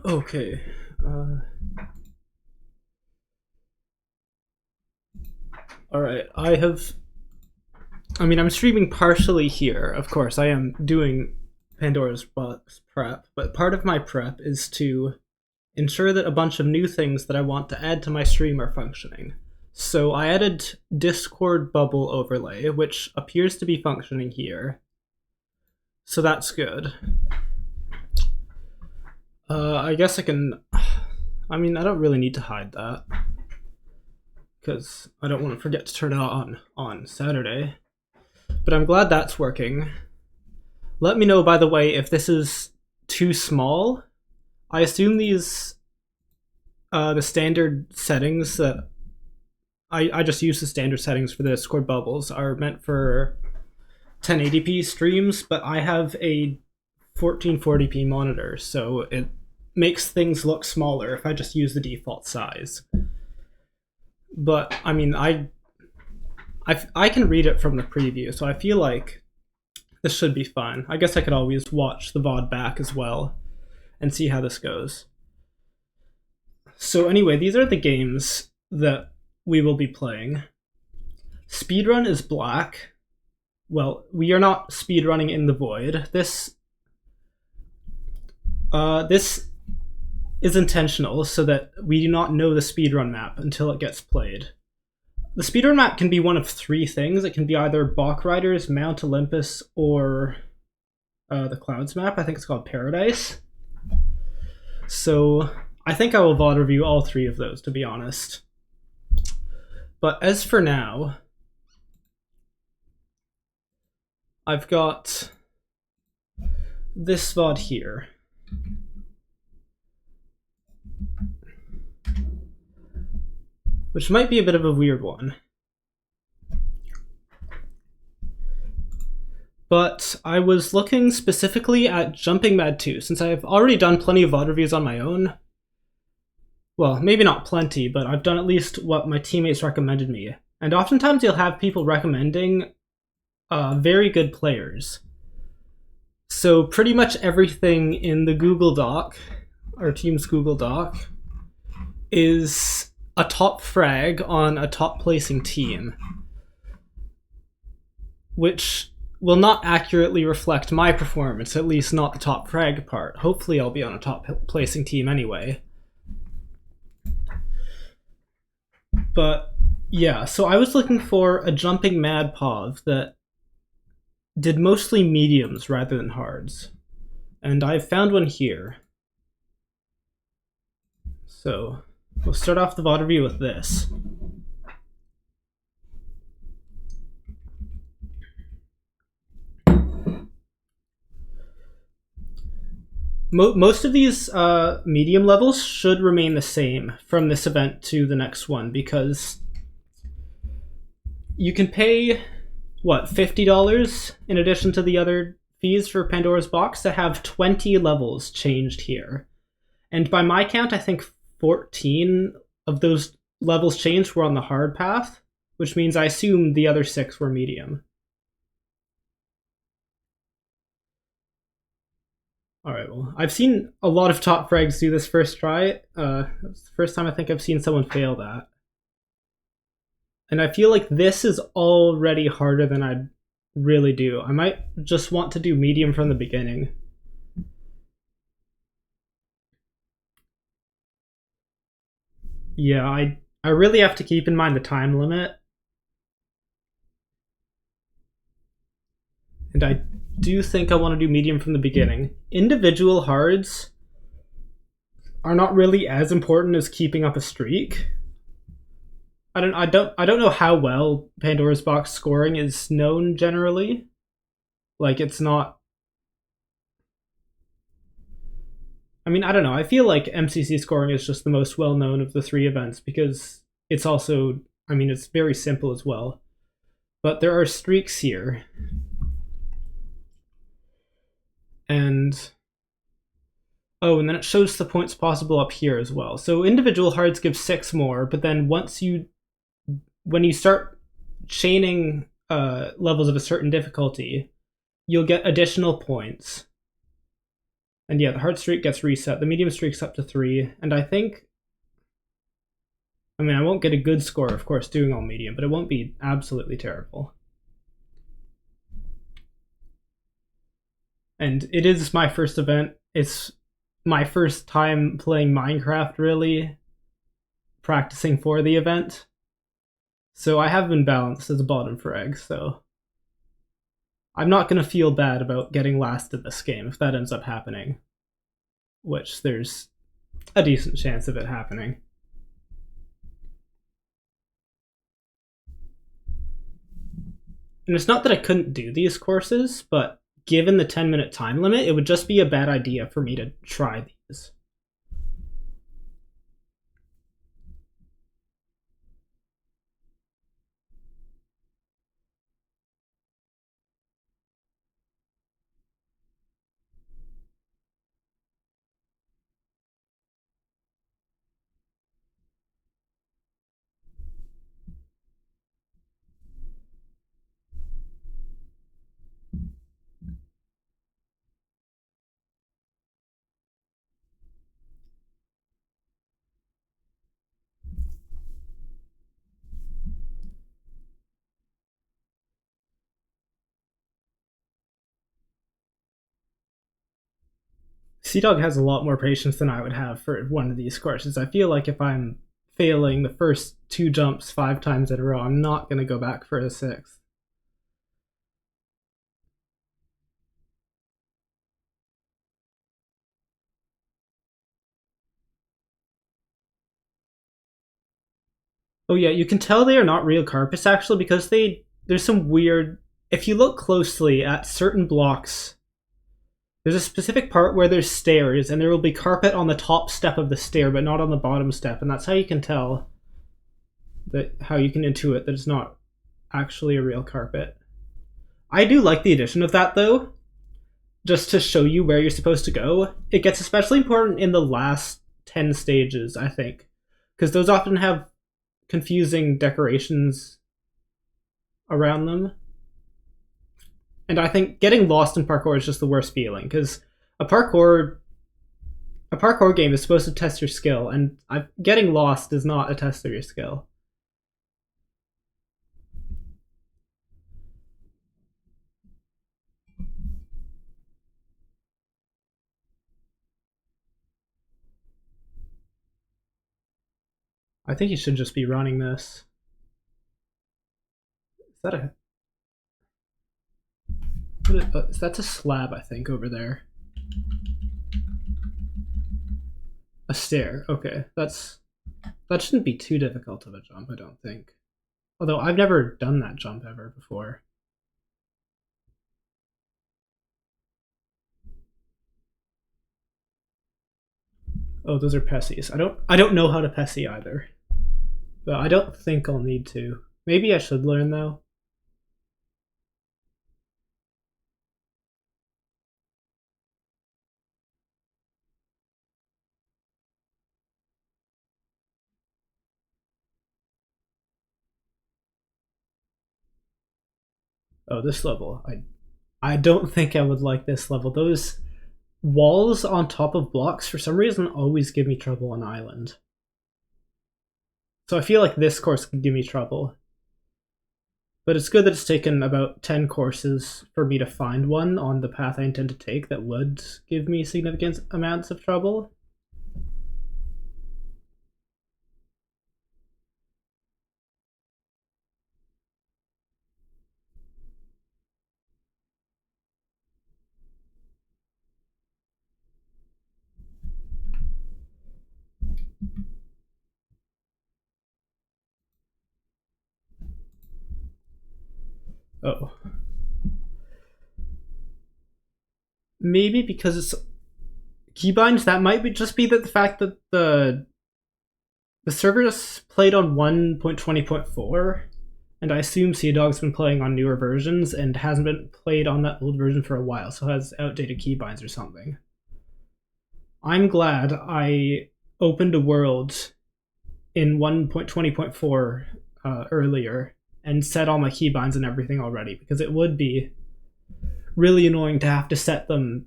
Okay. All right. I'm streaming partially here. Of course, I am doing Pandora's Box prep, but part of my prep is to ensure that a bunch of new things that I want to add to my stream are functioning. So I added Discord bubble overlay, which appears to be functioning here. So that's good. I guess I can. I don't really need to hide that because I don't want to forget to turn it on Saturday. But I'm glad that's working. Let me know, by the way, if this is too small. I assume the standard settings that I just use the standard settings for the Discord bubbles are meant for 1080p streams, but I have a 1440p monitor, so it makes things look smaller if I just use the default size. But I can read it from the preview, so I feel like this should be fine. I guess I could always watch the VOD back as well and see how this goes. So anyway, these are the games that we will be playing. Speedrun is black. Well, we are not speedrunning in the void. This is intentional so that we do not know the speedrun map until it gets played. The speedrun map can be one of three things. It can be either Bach Riders, Mount Olympus, or the Clouds map. I think it's called Paradise. So I think I will VOD review all three of those, to be honest. But as for now, I've got this VOD here. Which might be a bit of a weird one. But I was looking specifically at Jumping Mad 2, since I've already done plenty of VOD reviews on my own. Well, maybe not plenty, but I've done at least what my teammates recommended me. And oftentimes you'll have people recommending very good players. So pretty much everything in the Google Doc, our team's Google Doc, is a top frag on a top placing team, which will not accurately reflect my performance, at least not the top frag part. Hopefully I'll be on a top placing team anyway. But yeah, so I was looking for a Jumping Mad Pov that did mostly mediums rather than hards. And I've found one here. So we'll start off the VOD review with this. Most of these medium levels should remain the same from this event to the next one, because you can pay, what, $50 in addition to the other fees for Pandora's Box to have 20 levels changed here. And by my count, I think 14 of those levels changed were on the hard path, which means I assume the other 6 were medium. Alright, well, I've seen a lot of top frags do this first try. It's the first time I think I've seen someone fail that. And I feel like this is already harder than I'd really do. I might just want to do medium from the beginning. Yeah, I really have to keep in mind the time limit. And I do think I want to do medium from the beginning. Individual hards are not really as important as keeping up a streak. I don't know how well Pandora's Box scoring is known generally. Like, it's not. I don't know. I feel like MCC scoring is just the most well known of the three events because it's also, it's very simple as well. But there are streaks here. And and then it shows the points possible up here as well. So individual hards give 6 more, but then when you start chaining uh, levels of a certain difficulty, you'll get additional points. And yeah, the hard streak gets reset. The medium streak's up to 3. And I think, I mean, I won't get a good score, of course, doing all medium, but it won't be absolutely terrible. And it is my first event. It's my first time playing Minecraft, really, practicing for the event. So I have been balanced as a bottom frag, so I'm not going to feel bad about getting last in this game if that ends up happening, which there's a decent chance of it happening. And it's not that I couldn't do these courses, but given the 10-minute time limit, it would just be a bad idea for me to try these. Sea-Dog has a lot more patience than I would have for one of these courses. I feel like if I'm failing the first 2 jumps 5 times in a row, I'm not going to go back for a 6th. Oh yeah, you can tell they are not real carpets actually because there's some weird. If you look closely at certain blocks, there's a specific part where there's stairs and there will be carpet on the top step of the stair but not on the bottom step, and that's how you can tell that how you can intuit that it's not actually a real carpet. I do like the addition of that though, just to show you where you're supposed to go. It gets especially important in the last 10 stages, I think, because those often have confusing decorations around them. And I think getting lost in parkour is just the worst feeling because a parkour a parkour game is supposed to test your skill, and getting lost is not a test of your skill. I think you should just be running this. Is that a? That's a slab, I think, over there. A stair. Okay, that shouldn't be too difficult of a jump, I don't think. Although I've never done that jump ever before. Oh, those are Pessies. I don't know how to Pessie either. But I don't think I'll need to. Maybe I should learn though. Oh, this level. I don't think I would like this level. Those walls on top of blocks for some reason always give me trouble on island. So I feel like this course could give me trouble. But it's good that it's taken about 10 courses for me to find one on the path I intend to take that would give me significant amounts of trouble. Oh. Maybe because it's keybinds, that might just be that the fact that the server just played on 1.20.4, and I assume Sea Dog's been playing on newer versions and hasn't been played on that old version for a while, so has outdated keybinds or something. I'm glad I opened a world in 1.20.4 earlier and set all my keybinds and everything already, because it would be really annoying to have to set them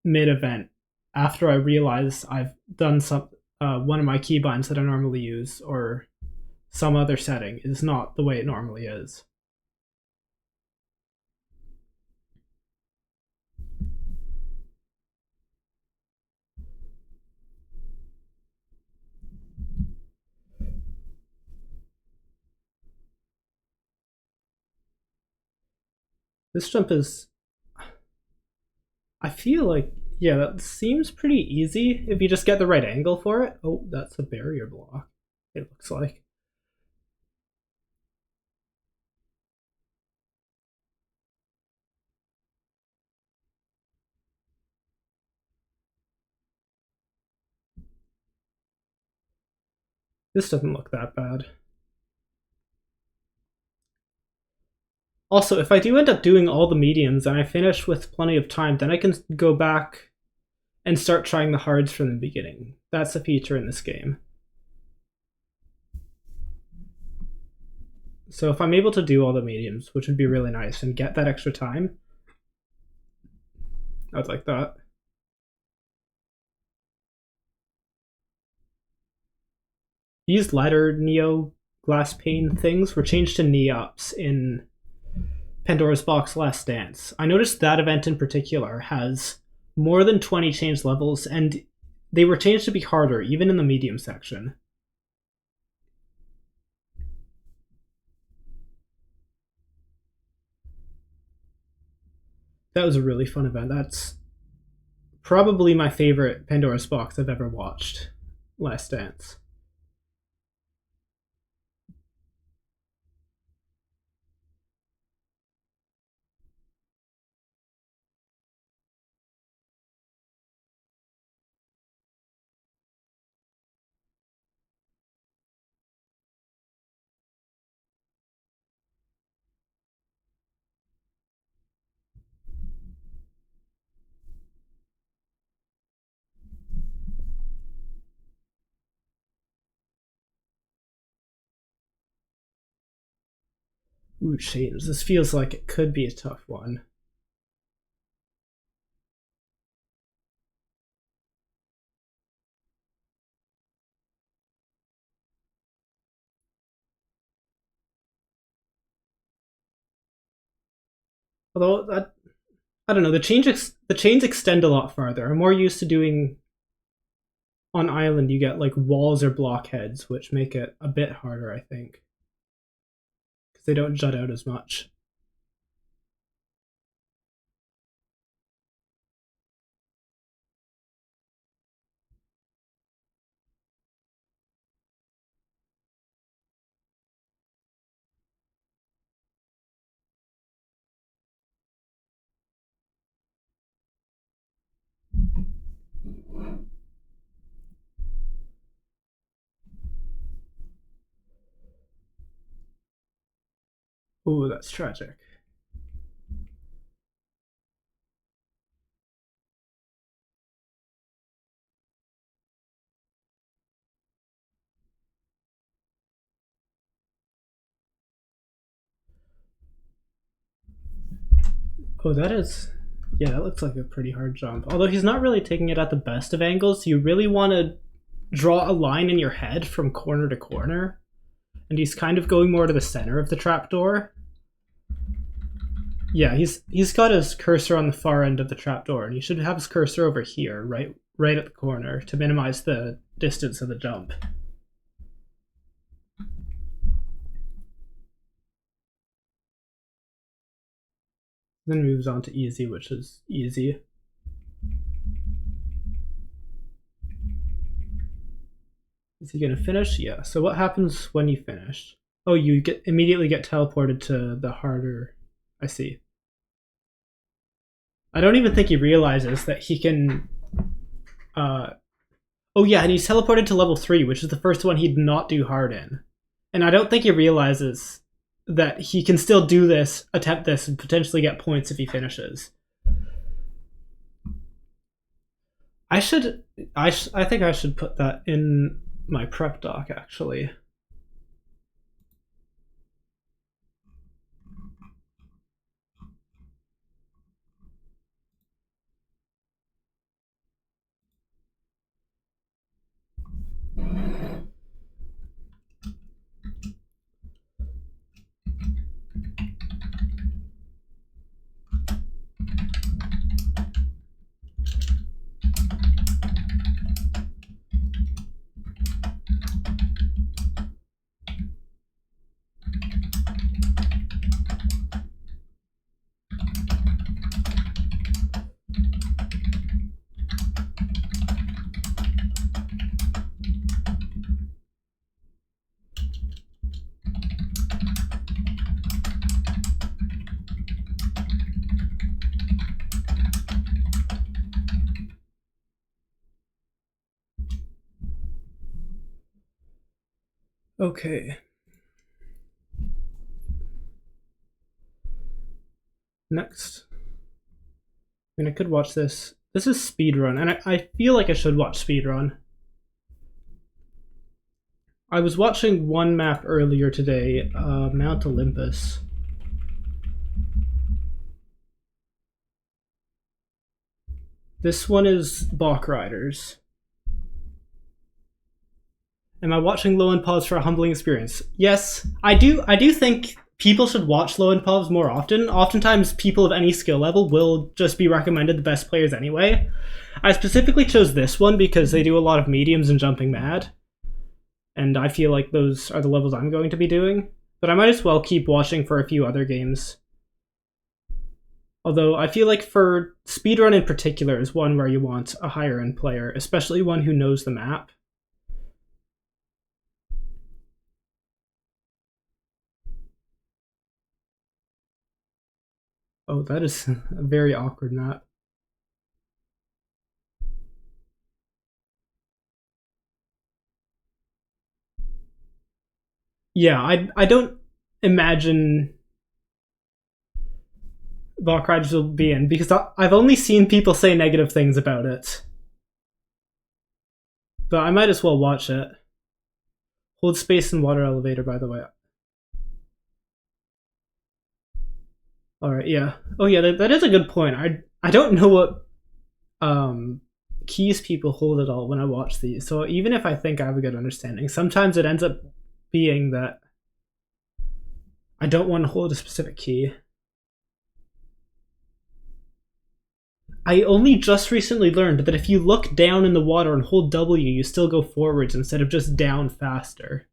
mid-event after I realize I've done some one of my keybinds that I normally use or some other setting is not the way it normally is. This jump is, I feel like, yeah, that seems pretty easy if you just get the right angle for it. Oh, that's a barrier block, it looks like. This doesn't look that bad. Also, if I do end up doing all the mediums and I finish with plenty of time, then I can go back and start trying the hards from the beginning. That's a feature in this game. So if I'm able to do all the mediums, which would be really nice, and get that extra time, I'd like that. These lighter Neo glass pane things were changed to Neops in Pandora's Box Last Dance. I noticed that event in particular has more than 20 changed levels, and they were changed to be harder, even in the medium section. That was a really fun event. That's probably my favorite Pandora's Box I've ever watched. Last Dance. Ooh, chains. This feels like it could be a tough one. Although that, I don't know, the chains extend a lot farther. I'm more used to doing on island. You get like walls or blockheads, which make it a bit harder, I think, because they don't jut out as much. Ooh, that's tragic. Oh, that is. Yeah, that looks like a pretty hard jump. Although he's not really taking it at the best of angles. You really want to draw a line in your head from corner to corner. And he's kind of going more to the center of the trapdoor. Yeah, he's got his cursor on the far end of the trapdoor, and he should have his cursor over here, right at the corner, to minimize the distance of the jump. Then moves on to easy, which is easy. Is he gonna finish? Yeah. So what happens when you finish? Oh, you immediately get teleported to the harder. I see. I don't even think he realizes that he can. Uh, oh yeah, and he's teleported to level 3, which is the first one he'd not do hard in. And I don't think he realizes that he can still do this, attempt this, and potentially get points if he finishes. I should. I think I should put that in my prep doc actually. Okay. Next. I mean, I could watch this. This is speedrun, and I feel like I should watch speedrun. I was watching one map earlier today, Mount Olympus. This one is Bach Riders. Am I watching low end pubs for a humbling experience? Yes, I do. I do think people should watch low end pubs more often. Oftentimes, people of any skill level will just be recommended the best players anyway. I specifically chose this one because they do a lot of mediums and jumping mad, and I feel like those are the levels I'm going to be doing. But I might as well keep watching for a few other games. Although I feel like for speedrun in particular is one where you want a higher end player, especially one who knows the map. Oh, that is a very awkward map. Yeah, I don't imagine Valk Riders will be in because I've only seen people say negative things about it. But I might as well watch it. Hold space in water elevator, by the way. Alright, yeah. Oh yeah, that is a good point. I don't know what keys people hold at all when I watch these. So even if I think I have a good understanding, sometimes it ends up being that I don't want to hold a specific key. I only just recently learned that if you look down in the water and hold W, you still go forwards instead of just down faster.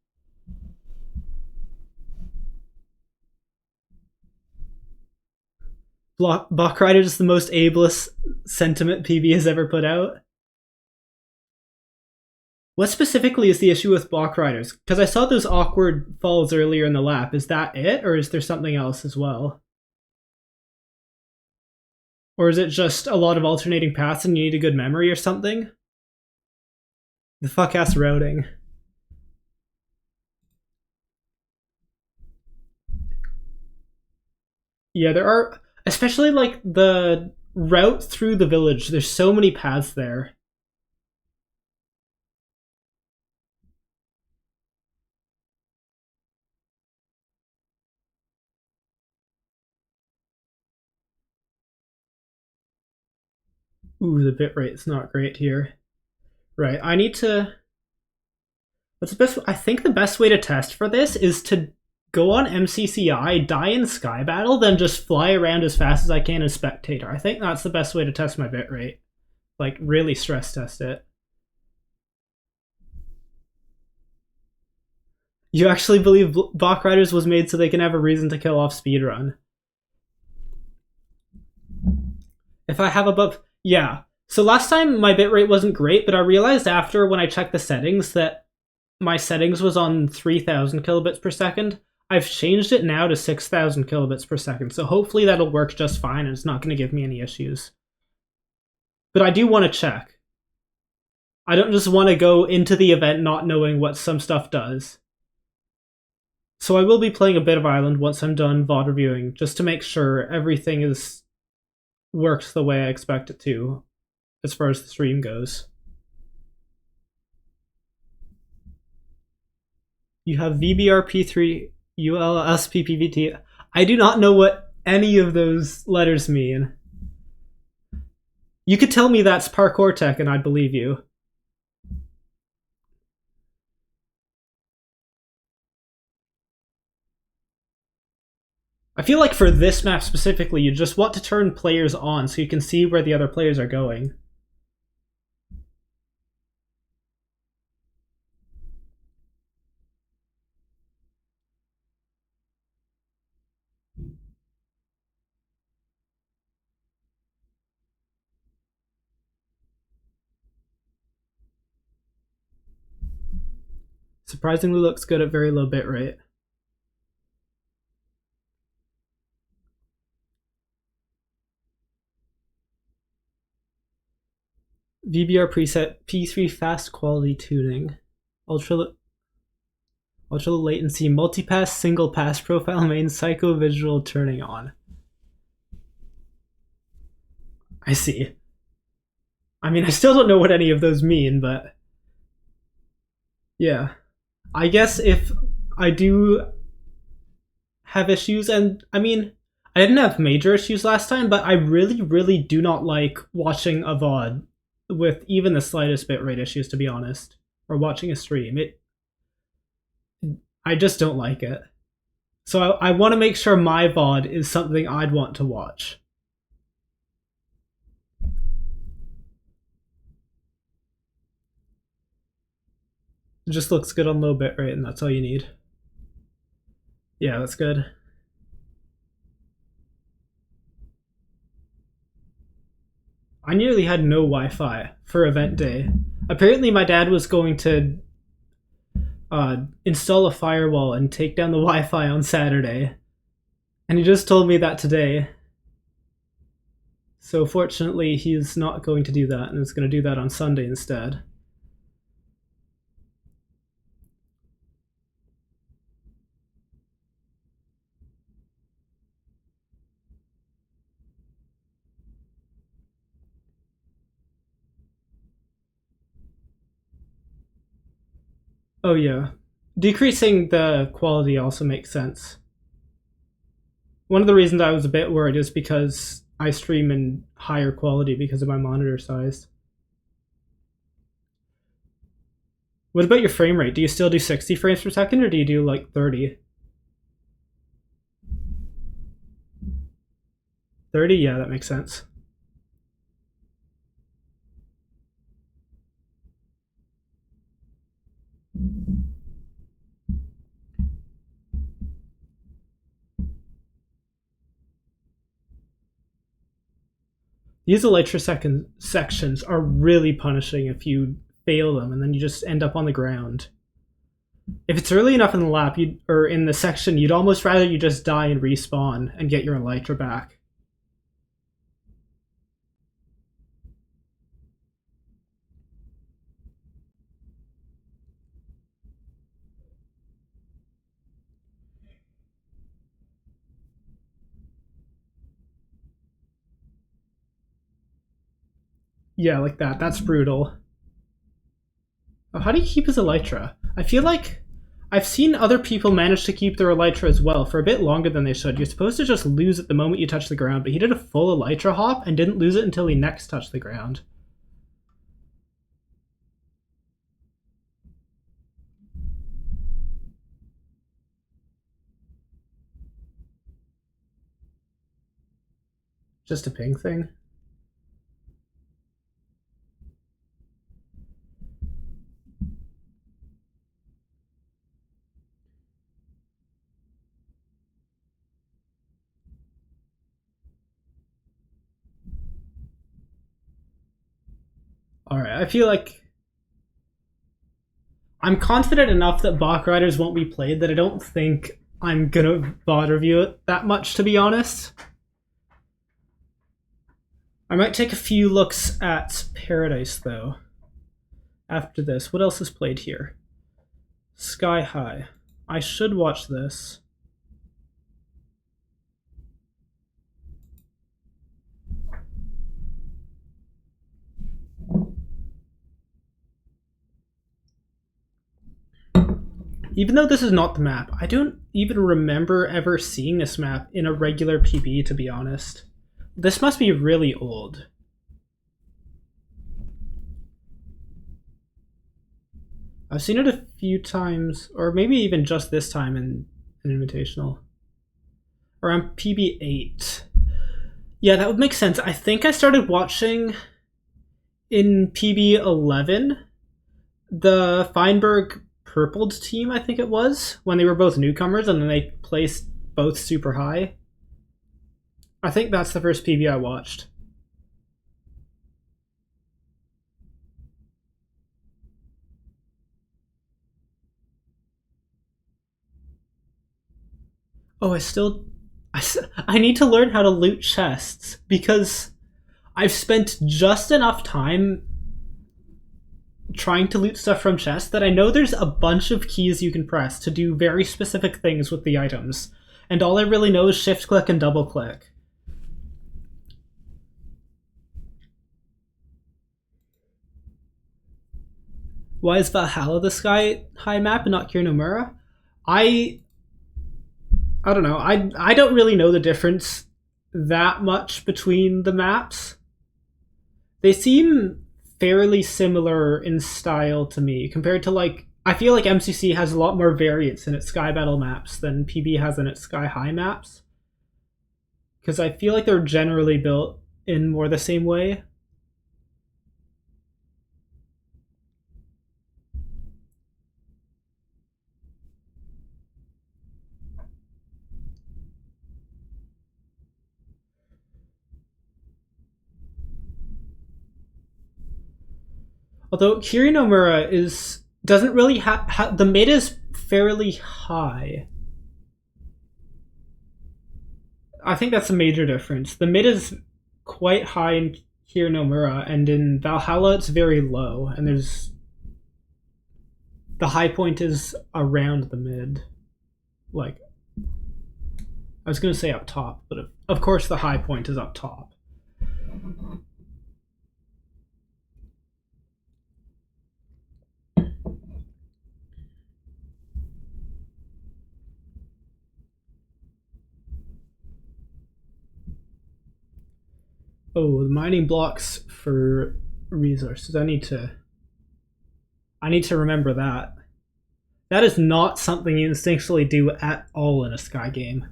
Bach Rider is the most ableist sentiment PB has ever put out. What specifically is the issue with Bach Riders? Because I saw those awkward falls earlier in the lap. Is that it, or is there something else as well? Or is it just a lot of alternating paths and you need a good memory or something? The fuck ass routing. Yeah, there are, especially like the route through the village. There's so many paths there. Ooh, the bitrate's not great here. Right, I need to. What's the best? I think the best way to test for this is to go on MCCI, die in Sky Battle, then just fly around as fast as I can as spectator. I think that's the best way to test my bitrate. Like, really stress test it. You actually believe Bach Riders was made so they can have a reason to kill off speedrun? If I have above. Yeah. So last time my bitrate wasn't great, but I realized after when I checked the settings that my settings was on 3000 kilobits per second. I've changed it now to 6000 kilobits per second, so hopefully that'll work just fine and it's not going to give me any issues. But I do want to check. I don't just want to go into the event not knowing what some stuff does. So I will be playing a bit of Island once I'm done VOD reviewing, just to make sure everything is works the way I expect it to, as far as the stream goes. You have VBRP3, ULSPPVT. I do not know what any of those letters mean. You could tell me that's parkour tech and I'd believe you. I feel like for this map specifically, you just want to turn players on so you can see where the other players are going. Surprisingly looks good at very low bitrate. VBR preset P3 fast quality tuning. Ultra Ultra low latency, multipass, single pass profile main, psycho visual turning on. I see. I mean, I still don't know what any of those mean, but yeah. I guess if I do have issues, and I mean, I didn't have major issues last time, but I really, really do not like watching a VOD with even the slightest bitrate issues, to be honest, or watching a stream. I just don't like it. So I want to make sure my VOD is something I'd want to watch. It just looks good on low bitrate, and that's all you need. Yeah, that's good. I nearly had no Wi-Fi for event day. Apparently, my dad was going to install a firewall and take down the Wi-Fi on Saturday, and he just told me that today. So fortunately, he's not going to do that, and is going to do that on Sunday instead. Oh yeah, decreasing the quality also makes sense. One of the reasons I was a bit worried is because I stream in higher quality because of my monitor size. What about your frame rate? Do you still do 60 frames per second, or do you do like 30? 30? Yeah, that makes sense. These elytra sections are really punishing if you fail them, and then you just end up on the ground. If it's early enough in the lap, or in the section, you'd almost rather you just die and respawn and get your elytra back. Yeah, like that. That's brutal. Oh, how do you keep his elytra? I feel like I've seen other people manage to keep their elytra as well for a bit longer than they should. You're supposed to just lose it the moment you touch the ground, but he did a full elytra hop and didn't lose it until he next touched the ground. Just a ping thing. Alright, I feel like I'm confident enough that Bach Riders won't be played that I don't think I'm gonna VOD review it that much, to be honest. I might take a few looks at Paradise, though, after this. What else is played here? Sky High. I should watch this. Even though this is not the map, I don't even remember ever seeing this map in a regular PB, to be honest. This must be really old. I've seen it a few times, or maybe even just this time in an Invitational. Around PB8. Yeah, that would make sense. I think I started watching in PB11 the Feinberg purpled team, I think it was, when they were both newcomers and then they placed both super high. I think that's the first PB I watched. Oh, I need to learn how to loot chests because I've spent just enough time trying to loot stuff from chests that I know there's a bunch of keys you can press to do very specific things with the items. And all I really know is shift click and double click. Why is Valhalla the sky high map and not Kirinomura? I don't know. I don't really know the difference that much between the maps. They seem fairly similar in style to me compared to like I feel like MCC has a lot more variance in its Sky Battle maps than PB has in its Sky High maps. Because I feel like they're generally built in more the same way. Although Kirinomura doesn't really have the mid is fairly high. I think that's a major difference. The mid is quite high in Kirinomura, and in Valhalla it's very low, and there's the high point is around the mid. Like I was gonna say up top, but of course the high point is up top. Oh, the mining blocks for resources. I need to remember that. That is not something you instinctually do at all in a Sky game.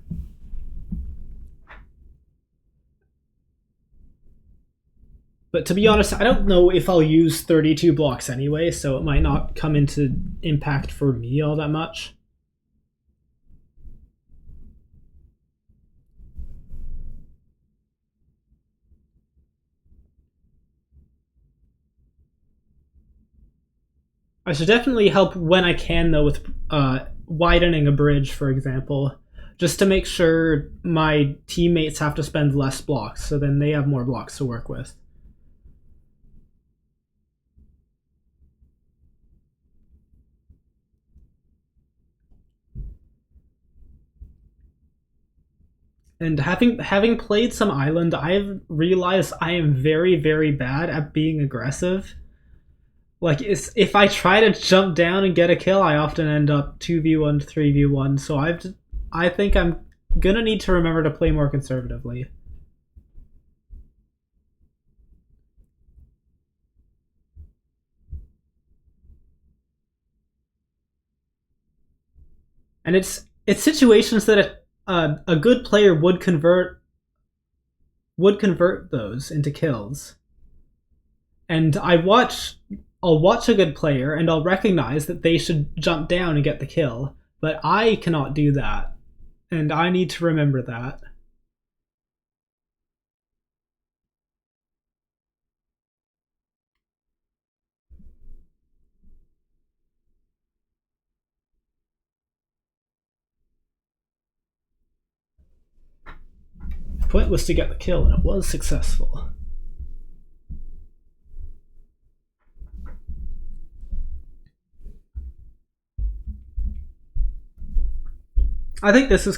But to be honest, I don't know if I'll use 32 blocks anyway, so it might not come into impact for me all that much. I should definitely help when I can, though, with widening a bridge, for example, just to make sure my teammates have to spend less blocks, so then they have more blocks to work with. And having played some Island, I've realized I am very, very bad at being aggressive. Like if I try to jump down and get a kill, I often end up 2v1 to 3v1. So I think I'm gonna need to remember to play more conservatively. And it's situations that a good player would convert those into kills. And I'll watch a good player and I'll recognize that they should jump down and get the kill, but I cannot do that, and I need to remember that. The point was to get the kill, and it was successful. I think this is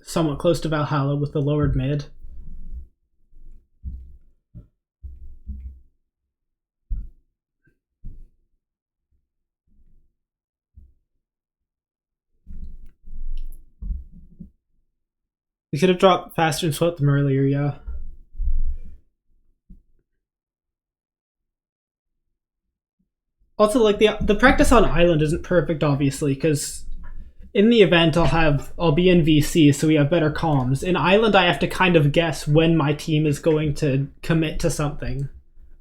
somewhat close to Valhalla with the lowered mid. We could have dropped faster and swept them earlier, yeah. Also, like the practice on Island isn't perfect, obviously, because in the event I'll be in VC, so we have better comms. In Island, I have to kind of guess when my team is going to commit to something,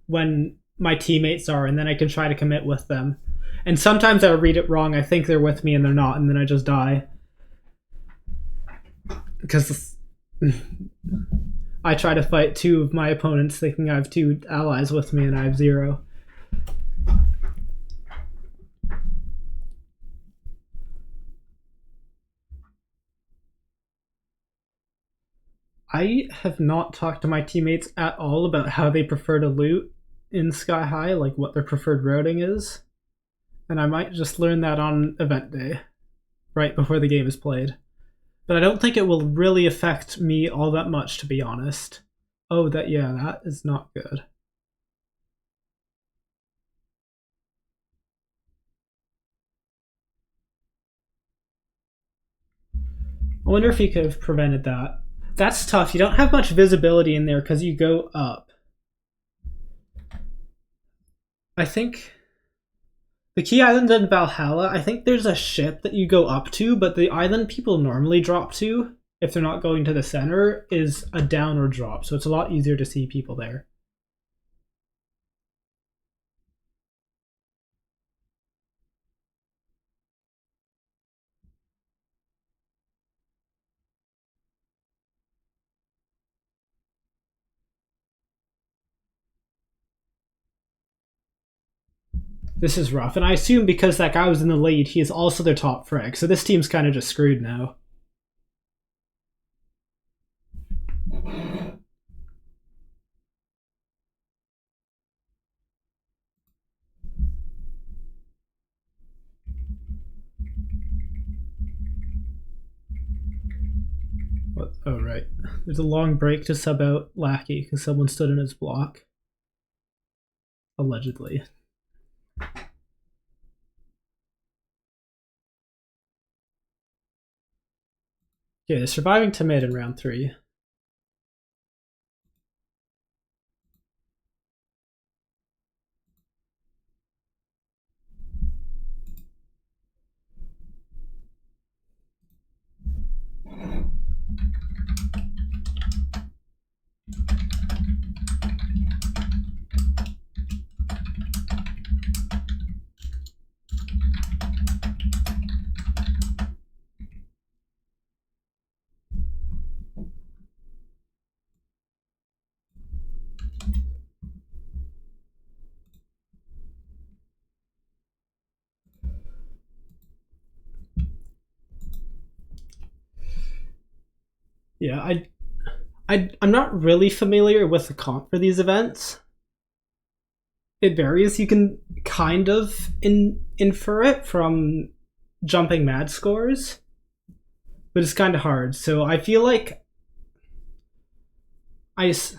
when my teammates are, and then I can try to commit with them. And sometimes I read it wrong. I think they're with me and they're not, and then I just die. Because I try to fight two of my opponents thinking I have two allies with me and I have zero. I have not talked to my teammates at all about how they prefer to loot. in Sky High, like what their preferred routing is, and I might just learn that on event day, right before the game is played. But I don't think it will really affect me all that much, to be honest. Oh, that is not good. I wonder if he could have prevented that. That's tough. You don't have much visibility in there because you go up. I think the Key Island in Valhalla, I think there's a ship that you go up to, but the island people normally drop to, if they're not going to the center, is a downward drop, so it's a lot easier to see people there. This is rough, and I assume because that guy was in the lead, he is also their top frag, so this team's kind of just screwed now. What? Oh, right. There's a long break to sub out Lackey because someone stood in his block. Allegedly. Okay, they're surviving to mid in round 3. Yeah, I'm not really familiar with the comp for these events. It varies. You can kind of infer it from jumping mad scores, but it's kind of hard. So I feel like this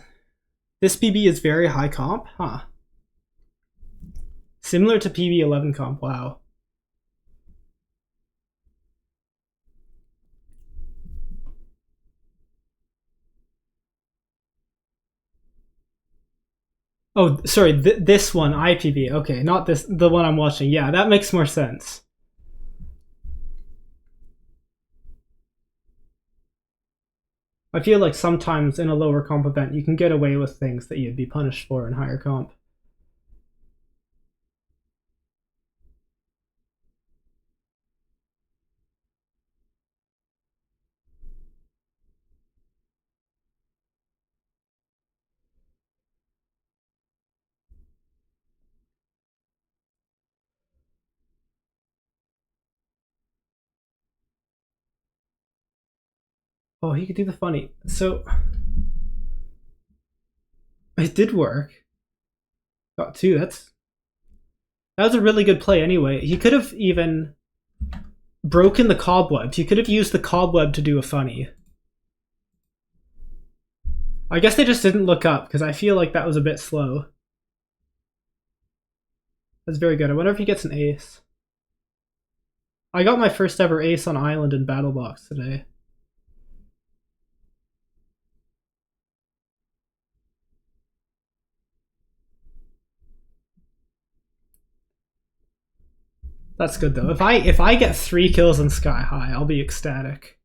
PB is very high comp, huh? Similar to PB11 comp. Wow. Oh, sorry, this one, IPB. Okay, not this, the one I'm watching. Yeah, that makes more sense. I feel like sometimes in a lower comp event, you can get away with things that you'd be punished for in higher comp. Oh, he could do the funny. So it did work. Got 2. That was a really good play anyway. He could have even broken the cobweb. He could have used the cobweb to do a funny. I guess they just didn't look up because I feel like that was a bit slow. That's very good. I wonder if he gets an ace. I got my first ever ace on Island in Battle Box today. That's good though. If I get 3 kills in Sky High, I'll be ecstatic.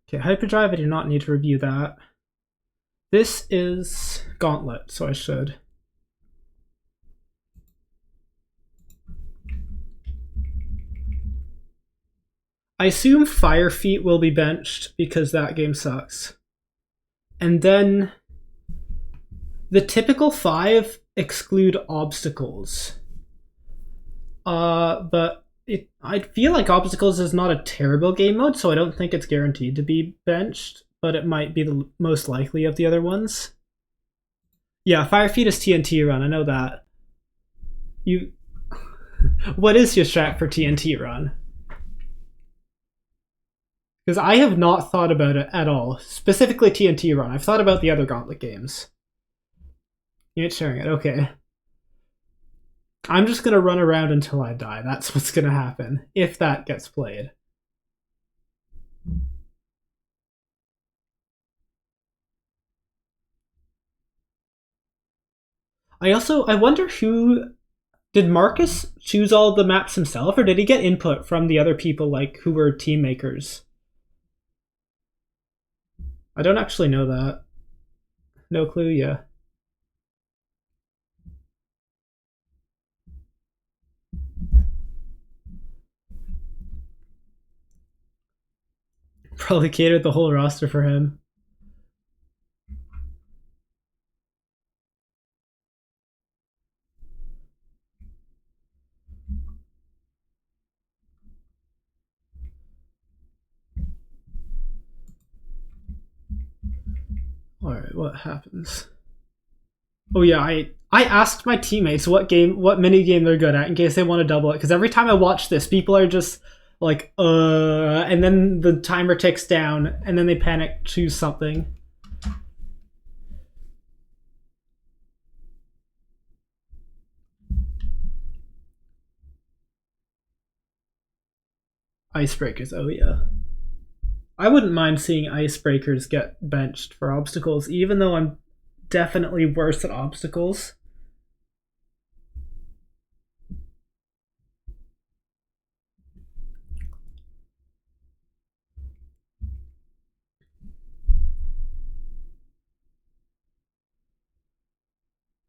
Okay, Hyperdrive, I do not need to review that. This is Gauntlet, so I should. I assume Fire Feet will be benched because that game sucks. And then the typical 5 exclude obstacles. But I feel like Obstacles is not a terrible game mode, so I don't think it's guaranteed to be benched, but it might be the most likely of the other ones. Yeah, Fire Feet is TNT Run, I know that. You. What is your strat for TNT Run? Because I have not thought about it at all. Specifically TNT Run. I've thought about the other Gauntlet games. You ain't sharing it, okay. I'm just gonna run around until I die. That's what's gonna happen, if that gets played. I wonder who did Marcus choose all the maps himself, or did he get input from the other people like who were team makers? I don't actually know that. No clue, yeah. Probably catered the whole roster for him. Alright, what happens? Oh yeah, I asked my teammates what mini game they're good at in case they want to double it. Because every time I watch this, people are just like, and then the timer ticks down, and then they panic, choose something. Icebreakers, oh yeah. I wouldn't mind seeing icebreakers get benched for obstacles, even though I'm definitely worse at obstacles.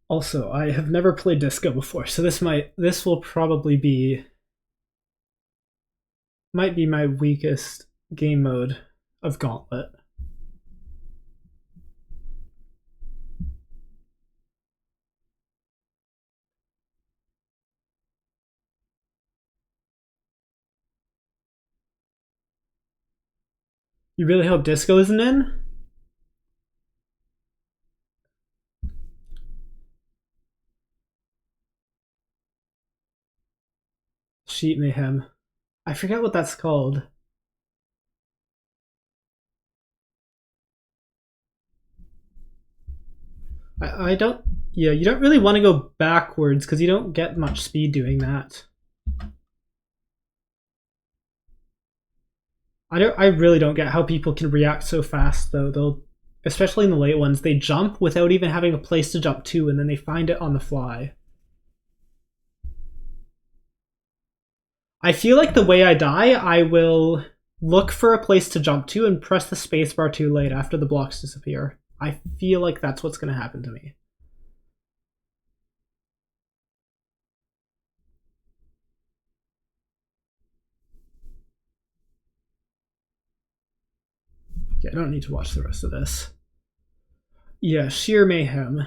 Also, I have never played disco before, so this will probably be might be my weakest game mode of Gauntlet. You really hope disco isn't in? Sheet Mayhem. I forget what that's called. I don't. Yeah, you don't really want to go backwards because you don't get much speed doing that. I really don't get how people can react so fast though. They'll, especially in the late ones, they jump without even having a place to jump to, and then they find it on the fly. I feel like the way I die, I will look for a place to jump to and press the spacebar too late after the blocks disappear. I feel like that's what's going to happen to me. Yeah, I don't need to watch the rest of this. Yeah, sheer mayhem.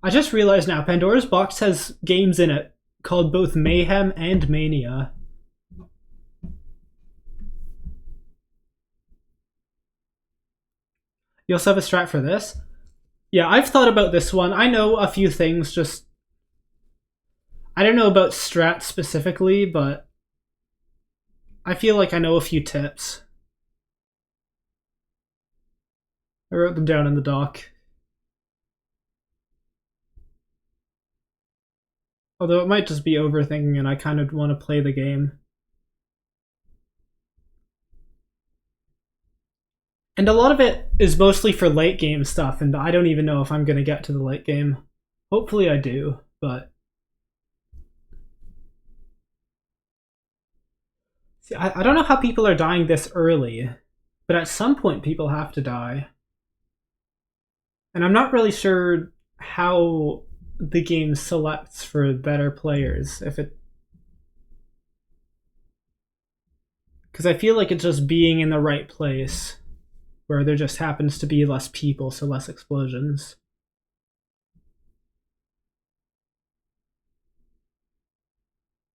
I just realized now Pandora's box has games in it called both Mayhem and Mania. You also have a strat for this? Yeah, I've thought about this one. I know a few things, just I don't know about strats specifically, but I feel like I know a few tips. I wrote them down in the doc. Although it might just be overthinking and I kind of want to play the game. And a lot of it is mostly for late game stuff, and I don't even know if I'm going to get to the late game. Hopefully I do, but... See, I don't know how people are dying this early, but at some point people have to die. And I'm not really sure how the game selects for better players. If it... Because I feel like it's just being in the right place. where there just happens to be less people, so less explosions.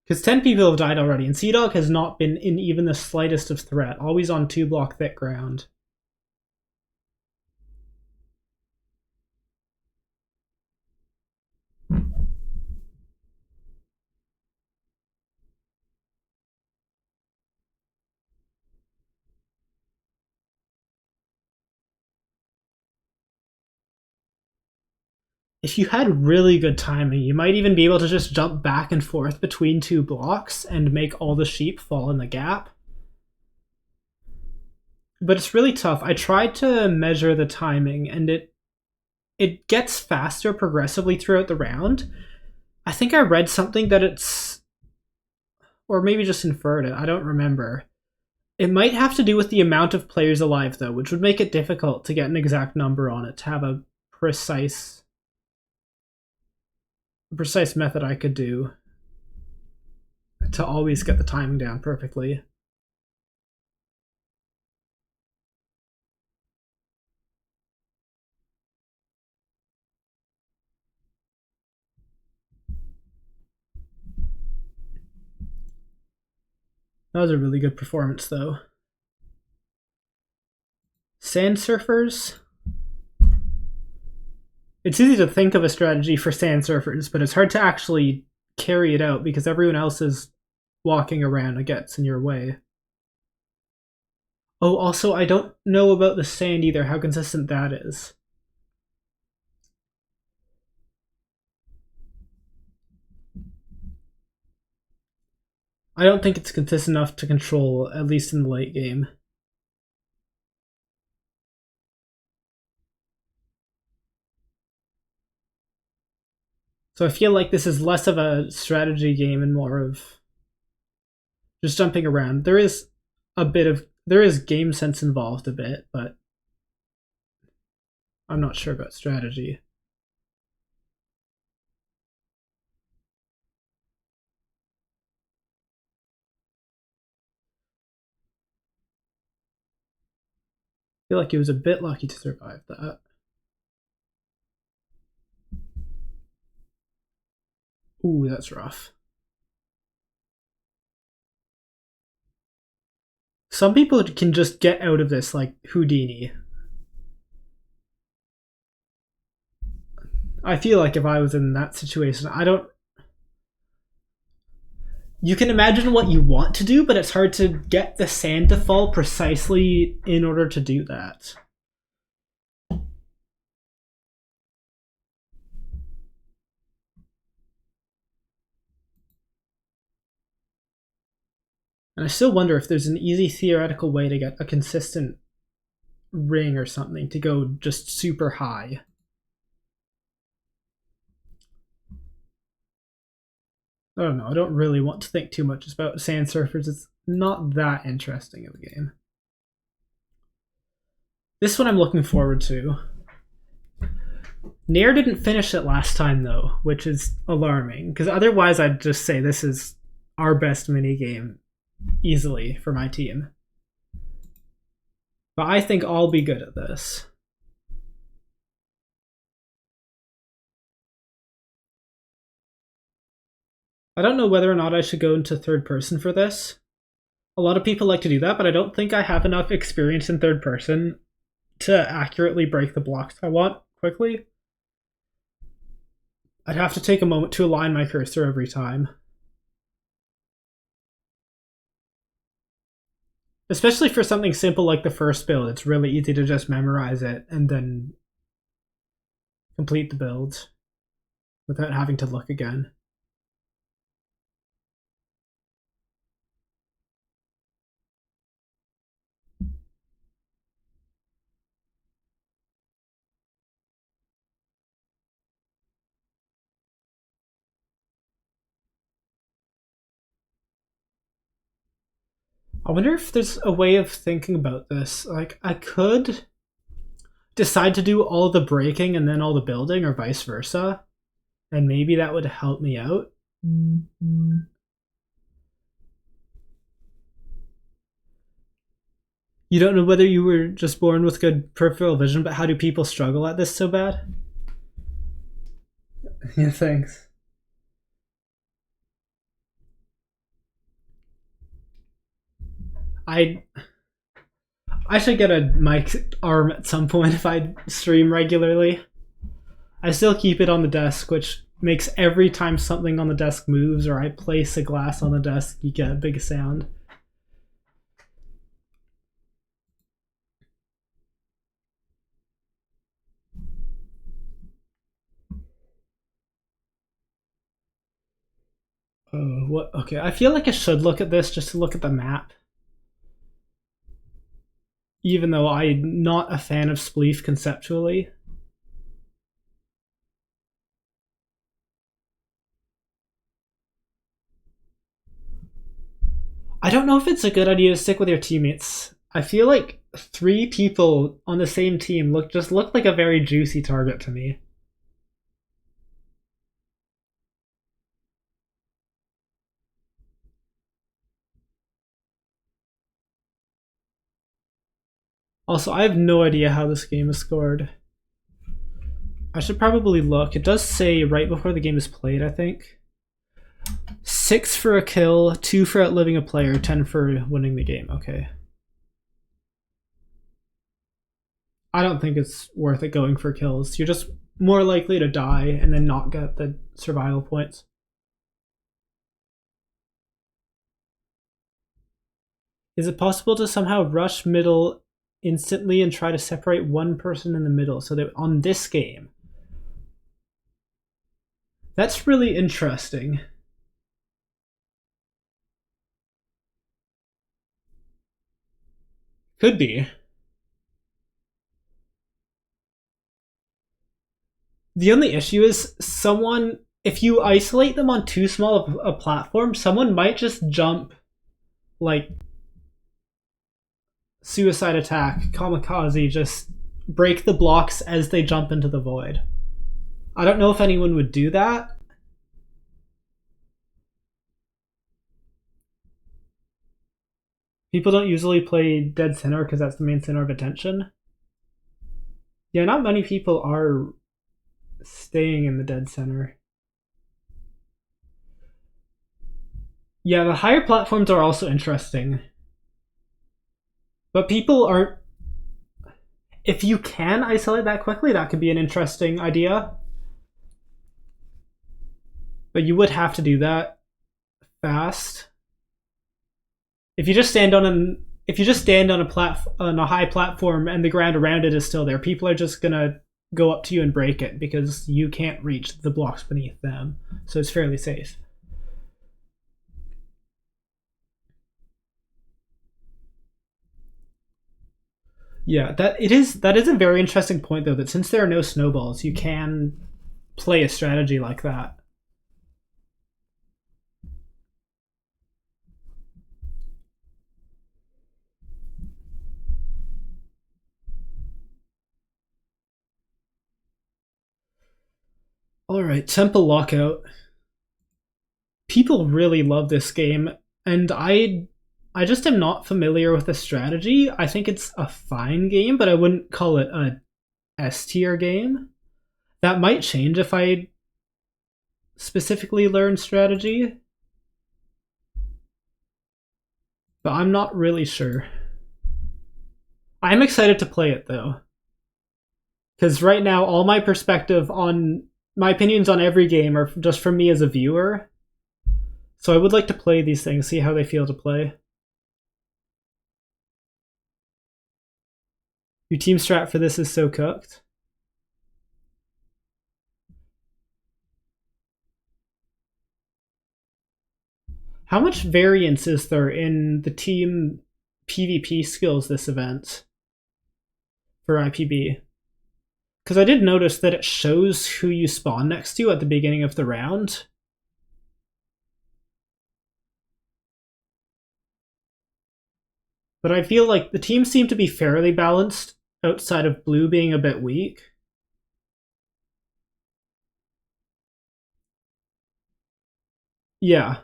Because 10 people have died already, and Sea Dog has not been in even the slightest of threat, always on 2-block thick ground. If you had really good timing, you might even be able to just jump back and forth between 2 blocks and make all the sheep fall in the gap. But it's really tough. I tried to measure the timing, and it gets faster progressively throughout the round. I think I read something that it's, or maybe just inferred it, I don't remember. It might have to do with the amount of players alive, though, which would make it difficult to get an exact number on it, to have a precise method I could do to always get the timing down perfectly. That was a really good performance, though. Sand surfers. It's easy to think of a strategy for sand surfers, but it's hard to actually carry it out because everyone else is walking around and gets in your way. Oh, also, I don't know about the sand either, how consistent that is. I don't think it's consistent enough to control, at least in the late game. So I feel like this is less of a strategy game and more of just jumping around. There is game sense involved a bit, but I'm not sure about strategy. I feel like he was a bit lucky to survive that. Ooh, that's rough. Some people can just get out of this like Houdini. I feel like if I was in that situation, I don't. You can imagine what you want to do, but it's hard to get the sand to fall precisely in order to do that. And I still wonder if there's an easy theoretical way to get a consistent ring or something to go just super high. I don't know. I don't really want to think too much about sand surfers. It's not that interesting of a game. This one I'm looking forward to. Nair didn't finish it last time though, which is alarming because otherwise I'd just say this is our best minigame easily for my team. But I think I'll be good at this. I don't know whether or not I should go into third person for this. A lot of people like to do that, but I don't think I have enough experience in third person to accurately break the blocks I want quickly. I'd have to take a moment to align my cursor every time. Especially for something simple like the first build, it's really easy to just memorize it and then complete the build without having to look again. I wonder if there's a way of thinking about this. Like, I could decide to do all the breaking and then all the building, or vice versa, and maybe that would help me out. You don't know whether you were just born with good peripheral vision, but how do people struggle at this so bad? Yeah, thanks. I I should get a mic arm at some point if I stream regularly. I still keep it on the desk, which makes every time something on the desk moves or I place a glass on the desk, you get a big sound. Oh, what? Okay, I feel like I should look at this just to look at the map. Even though I'm not a fan of Spleef conceptually. I don't know if it's a good idea to stick with your teammates. I feel like 3 people on the same team look like a very juicy target to me. Also, I have no idea how this game is scored. I should probably look. It does say right before the game is played, I think. 6 for a kill, 2 for outliving a player, 10 for winning the game. Okay. I don't think it's worth it going for kills. You're just more likely to die and then not get the survival points. Is it possible to somehow rush middle instantly and try to separate one person in the middle so that on this game? That's really interesting. Could be. The only issue is someone, if you isolate them on too small of a platform, someone might just jump like suicide attack, kamikaze, just break the blocks as they jump into the void. I don't know if anyone would do that. People don't usually play dead center because that's the main center of attention. Yeah, not many people are staying in the dead center. Yeah, the higher platforms are also interesting. But people aren't. If you can isolate that quickly, that could be an interesting idea. But you would have to do that fast. If you just stand on an if you just stand on a high platform and the ground around it is still there, people are just gonna go up to you and break it because you can't reach the blocks beneath them. So it's fairly safe. Yeah, that is a very interesting point though, that since there are no snowballs, you can play a strategy like that. Alright, Temple Lockout. People really love this game, and I just am not familiar with the strategy. I think it's a fine game, but I wouldn't call it a S tier game. That might change if I specifically learn strategy, but I'm not really sure. I'm excited to play it though, because right now all my perspective on my opinions on every game are just from me as a viewer. So I would like to play these things, see how they feel to play. Your team strat for this is so cooked. How much variance is there in the team PvP skills this event for IPB? Because I did notice that it shows who you spawn next to at the beginning of the round. But I feel like the teams seem to be fairly balanced outside of blue being a bit weak. Yeah.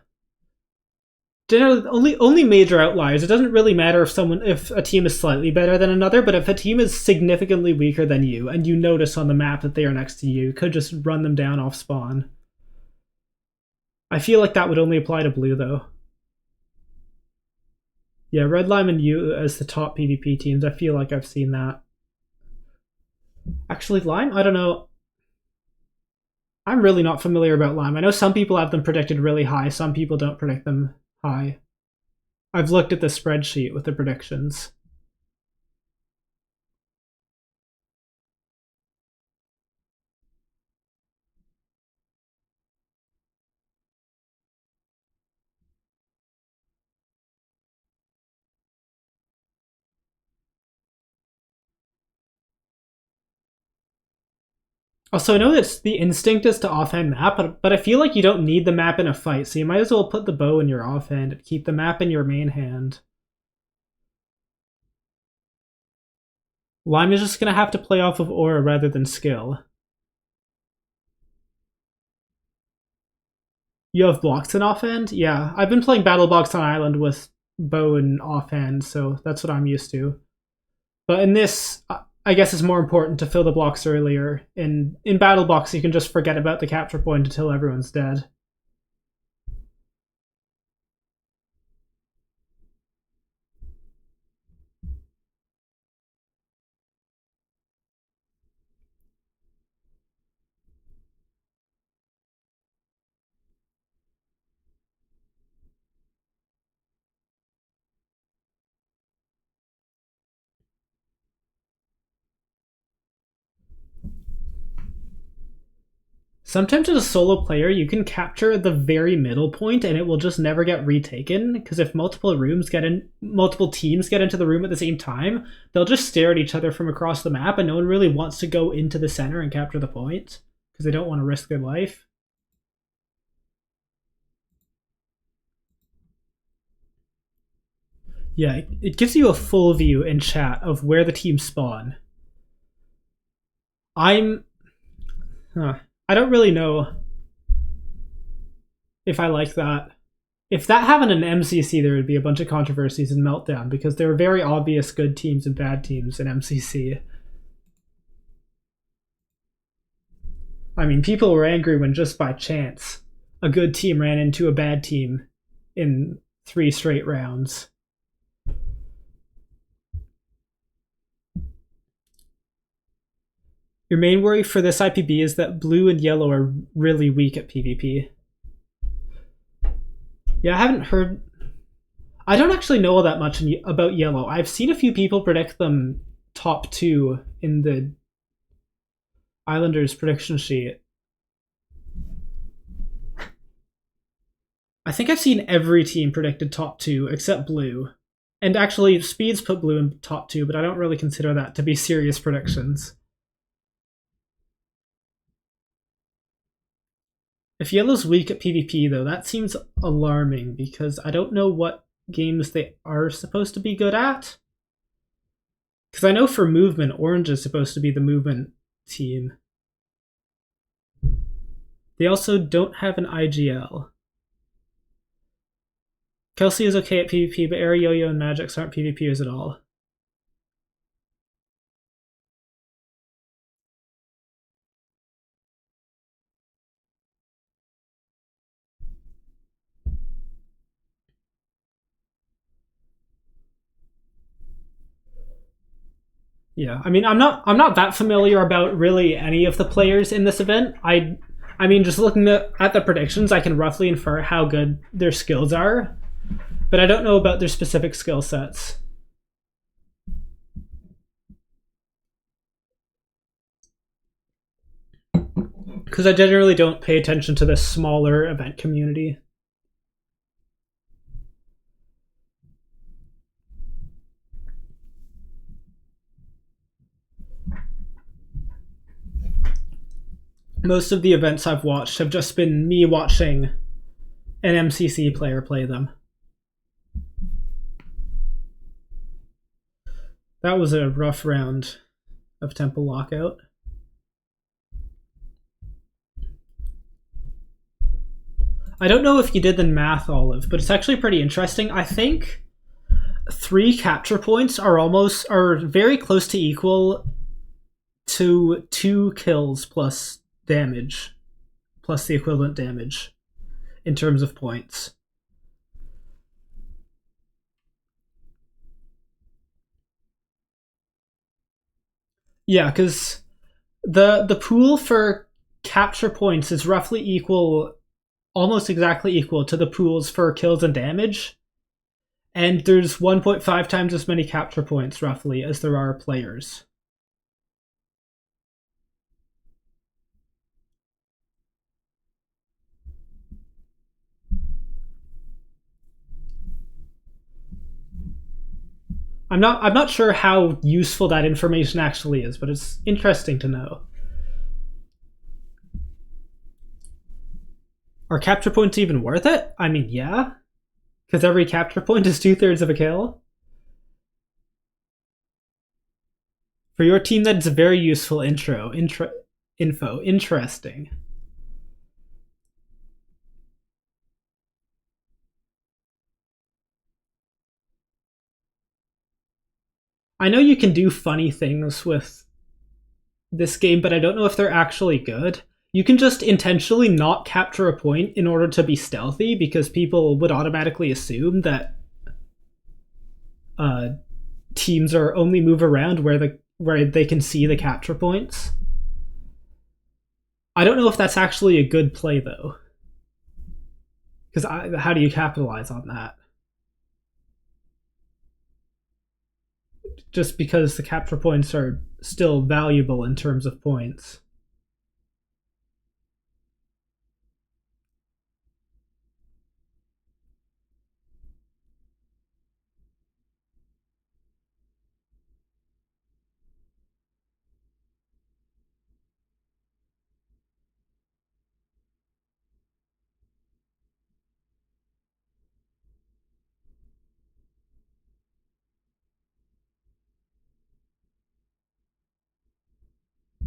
Generally, only major outliers. It doesn't really matter if a team is slightly better than another, but if a team is significantly weaker than you and you notice on the map that they are next to you, you could just run them down off spawn. I feel like that would only apply to blue though. Yeah, Red Lime and you as the top PvP teams. I feel like I've seen that. Actually, Lime? I don't know. I'm really not familiar about Lime. I know some people have them predicted really high, some people don't predict them high. I've looked at the spreadsheet with the predictions. Also, I know that the instinct is to offhand map, but I feel like you don't need the map in a fight, so you might as well put the bow in your offhand and keep the map in your main hand. Lime is just going to have to play off of aura rather than skill. You have blocks in offhand? Yeah, I've been playing Battle Box on Island with bow and offhand, so that's what I'm used to. But in this, I guess it's more important to fill the blocks earlier. In Battle Box, you can just forget about the capture point until everyone's dead. Sometimes as a solo player, you can capture the very middle point and it will just never get retaken, because if multiple teams get into the room at the same time, they'll just stare at each other from across the map and no one really wants to go into the center and capture the point because they don't want to risk their life. Yeah, it gives you a full view in chat of where the teams spawn. I don't really know if I like that. If that happened in MCC, there would be a bunch of controversies and meltdown because there are very obvious good teams and bad teams in MCC. I mean, people were angry when just by chance a good team ran into a bad team in 3 straight rounds. Your main worry for this IPB is that blue and yellow are really weak at PvP. Yeah, I haven't heard... I don't actually know all that much about yellow. I've seen a few people predict them top 2 in the Islanders prediction sheet. I think I've seen every team predicted top 2 except blue. And actually, Speeds put blue in top 2, but I don't really consider that to be serious predictions. If yellow's weak at PvP, though, that seems alarming because I don't know what games they are supposed to be good at. Because I know for movement, orange is supposed to be the movement team. They also don't have an IGL. Kelsey is okay at PvP, but Air Yo-Yo and Magix aren't PvPers at all. Yeah, I mean, I'm not that familiar about really any of the players in this event. I mean, just looking at the predictions, I can roughly infer how good their skills are, but I don't know about their specific skill sets. Because I generally don't pay attention to the smaller event community. Most of the events I've watched have just been me watching an MCC player play them. That was a rough round of Temple Lockout. I don't know if you did the math, Olive, but it's actually pretty interesting. I think 3 capture points are very close to equal to 2 kills plus damage, plus the equivalent damage in terms of points. Yeah, because the pool for capture points is roughly equal, almost exactly equal to the pools for kills and damage, and there's 1.5 times as many capture points roughly as there are players. I'm not sure how useful that information actually is, but it's interesting to know. Are capture points even worth it? I mean, yeah, because every capture point is 2/3 of a kill. For your team, that's a very useful info. Interesting. I know you can do funny things with this game, but I don't know if they're actually good. You can just intentionally not capture a point in order to be stealthy because people would automatically assume that uh, teams are only move around where they can see the capture points. I don't know if that's actually a good play though, because how do you capitalize on that? Just because the capture points are still valuable in terms of points.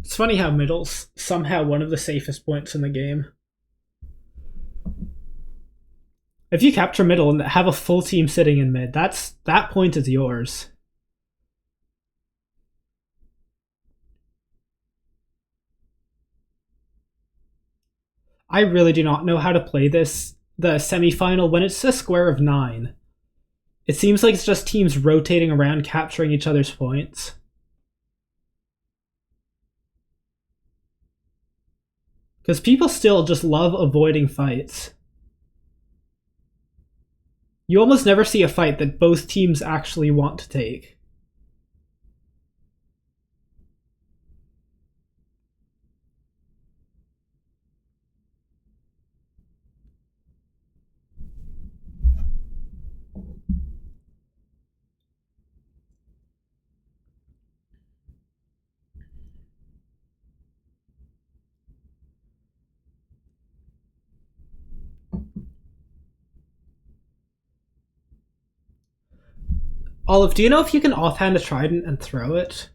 It's funny how middle's somehow one of the safest points in the game. If you capture middle and have a full team sitting in mid, that point is yours. I really do not know how to play the semifinal when it's a square of 9. It seems like it's just teams rotating around capturing each other's points. Because people still just love avoiding fights. You almost never see a fight that both teams actually want to take. Olive, do you know if you can offhand a trident and throw it?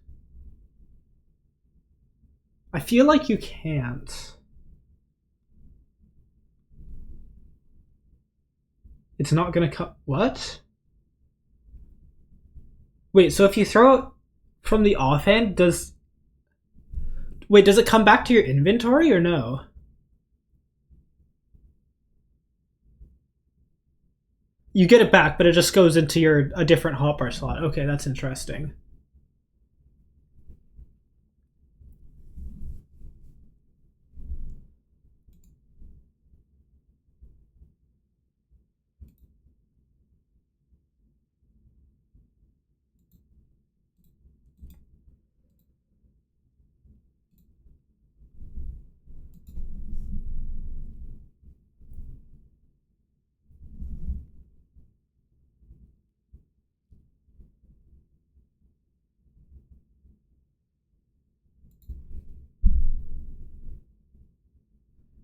I feel like you can't. It's not gonna cut. What? Wait, so if you throw it from the offhand, does. Wait, does it come back to your inventory or no? You get it back, but it just goes into a different hotbar slot. Okay, that's interesting.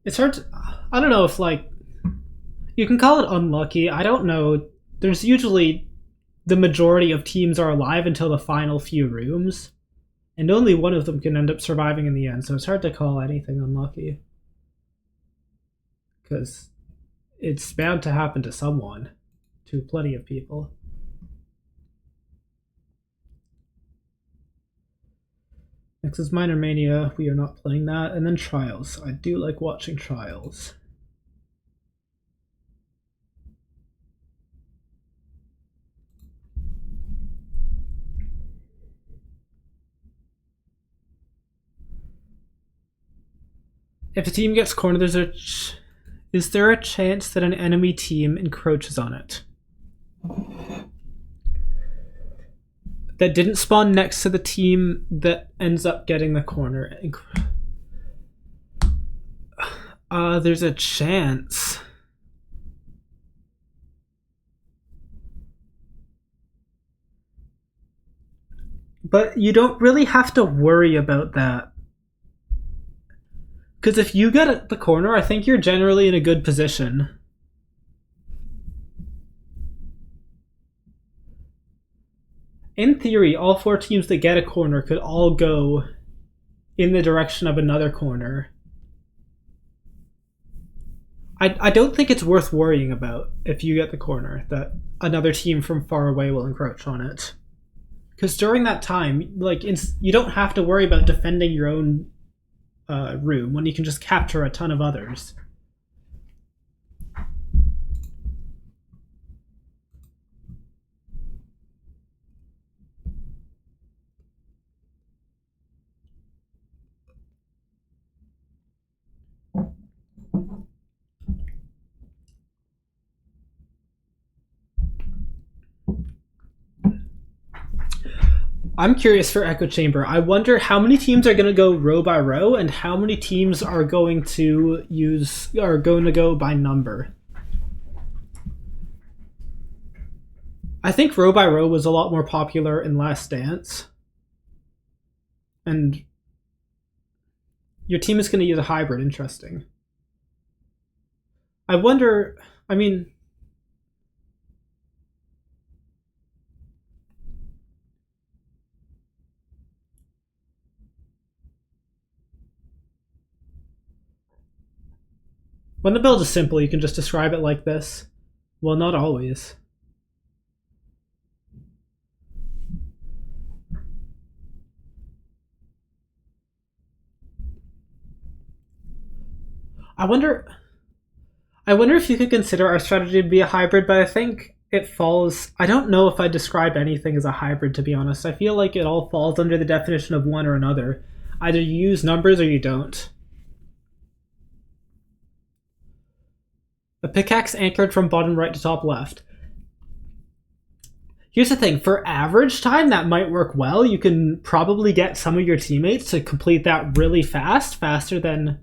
It's hard to. I don't know if, like. You can call it unlucky. I don't know. There's usually. The majority of teams are alive until the final few rooms, and only one of them can end up surviving in the end, so it's hard to call anything unlucky. Because it's bound to happen to someone, to plenty of people. Next is Minor Mania. We are not playing that. And then Trials. I do like watching Trials. If a team gets cornered, is there a chance that an enemy team encroaches on it? That didn't spawn next to the team that ends up getting the corner. There's a chance. But you don't really have to worry about that. Because if you get at the corner, I think you're generally in a good position. In theory, all 4 teams that get a corner could all go in the direction of another corner. I don't think it's worth worrying about if you get the corner that another team from far away will encroach on it. Because during that time, you don't have to worry about defending your own room when you can just capture a ton of others. I'm curious for Echo Chamber. I wonder how many teams are going to go row by row and how many teams are going to go by number. I think row by row was a lot more popular in Last Dance. And your team is going to use a hybrid. Interesting. I wonder, I mean, when the build is simple, you can just describe it like this. Well, not always. I wonder if you could consider our strategy to be a hybrid, but I think it falls... I don't know if I describe anything as a hybrid, to be honest. I feel like it all falls under the definition of one or another. Either you use numbers or you don't. A pickaxe anchored from bottom right to top left. Here's the thing, for average time, that might work well. You can probably get some of your teammates to complete that really fast, faster than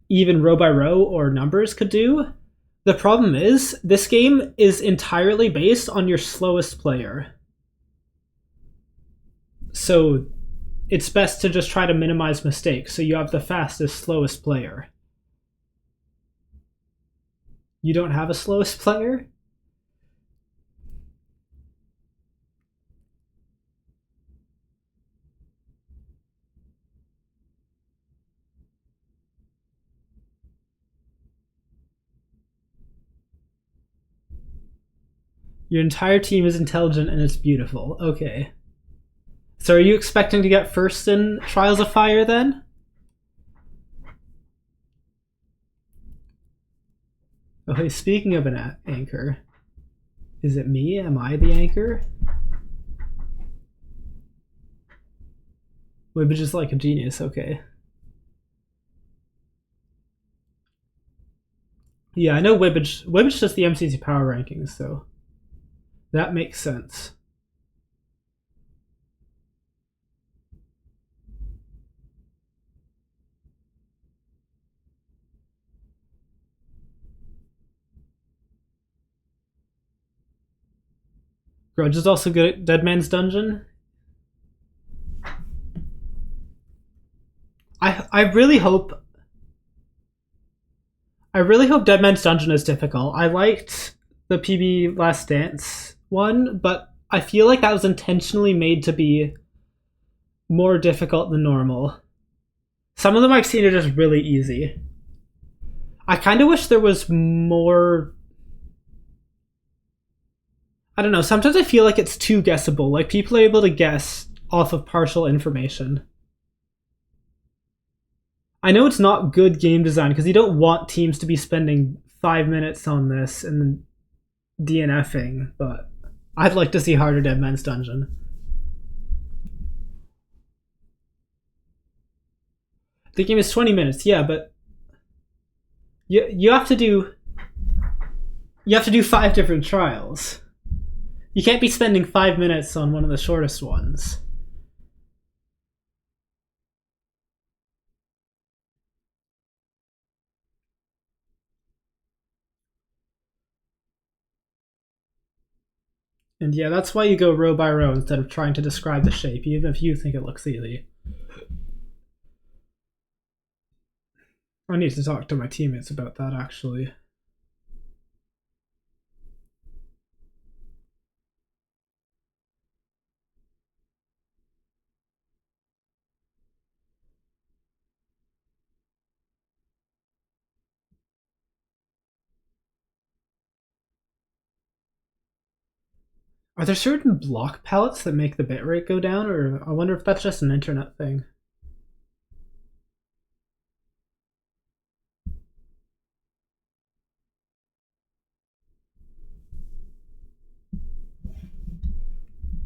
even row by row or numbers could do. The problem is, this game is entirely based on your slowest player. So it's best to just try to minimize mistakes, so you have the fastest, slowest player. You don't have a slowest player? Your entire team is intelligent and it's beautiful. Okay. So are you expecting to get first in Trials of Fire then? Okay, speaking of an anchor, is it me? Am I the anchor? Wibbage is like a genius, okay. Yeah, I know Wibbage. Wibbage does the MCC power rankings, so that makes sense. Grudge is also good at Dead Man's Dungeon. I really hope Dead Man's Dungeon is difficult. I liked the PB Last Dance one, but I feel like that was intentionally made to be more difficult than normal. Some of them I've seen are just really easy. I kind of wish there was more. I don't know. Sometimes I feel like it's too guessable. Like people are able to guess off of partial information. I know it's not good game design because you don't want teams to be spending 5 minutes on this and DNFing, but I'd like to see harder Dead Man's Dungeon. The game is 20 minutes, yeah, but you have to do five different trials. You can't be spending 5 minutes on one of the shortest ones. And yeah, that's why you go row by row instead of trying to describe the shape, even if you think it looks easy. I need to talk to my teammates about that actually. Are there certain block palettes that make the bitrate go down, or I wonder if that's just an internet thing?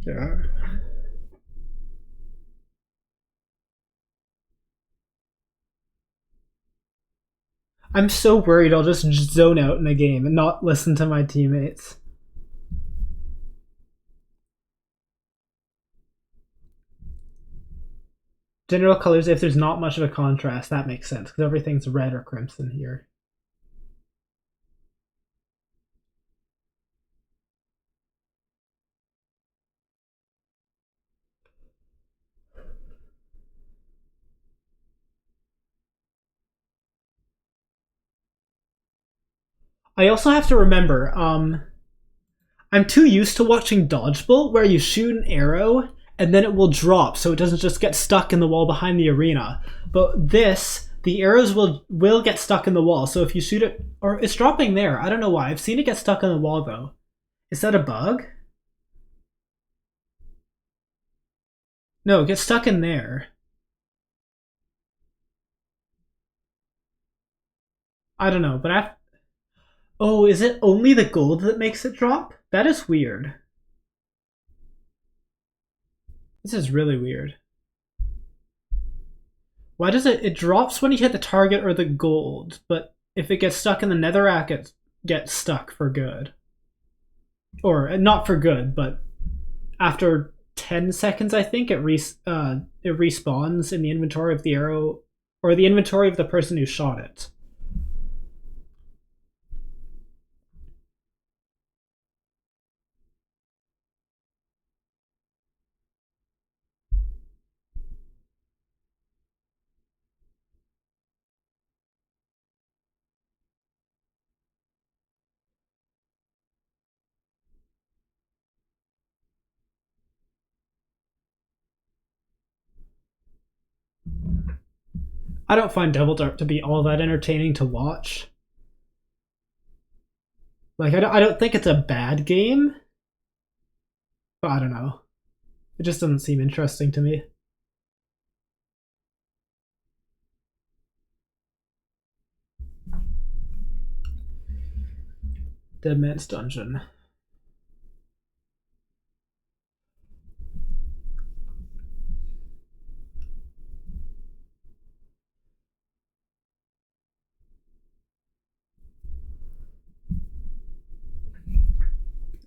Yeah. I'm so worried I'll just zone out in a game and not listen to my teammates. General colors, if there's not much of a contrast, that makes sense because everything's red or crimson here. I also have to remember, I'm too used to watching dodgeball where you shoot an arrow and then it will drop so it doesn't just get stuck in the wall behind the arena. But this, the arrows will get stuck in the wall. So if you shoot it, or it's dropping there. I don't know why. I've seen it get stuck in the wall though. Is that a bug? No, it gets stuck in there. I don't know, but I. Oh, is it only the gold that makes it drop? That is weird. This is really weird. Why does it drops when you hit the target or the gold, but if it gets stuck in the netherrack, it gets stuck for good. Or not for good, but after 10 seconds, I think it respawns in the inventory of the arrow or the inventory of the person who shot it. I don't find Double Dart to be all that entertaining to watch. Like I don't think it's a bad game, but I don't know. It just doesn't seem interesting to me. Dead Man's Dungeon.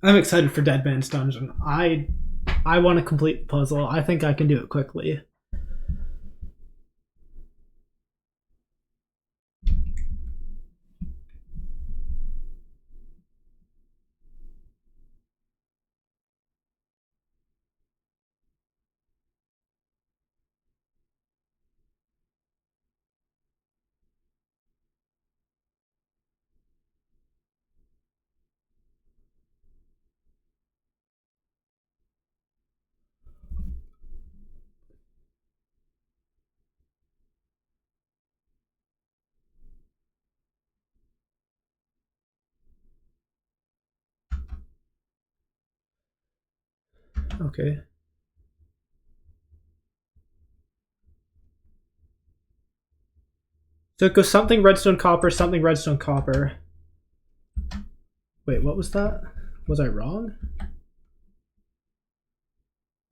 I'm excited for Dead Man's Dungeon. I want to complete the puzzle. I think I can do it quickly. Okay. So it goes something redstone copper, something redstone copper. Wait, what was that? Was I wrong?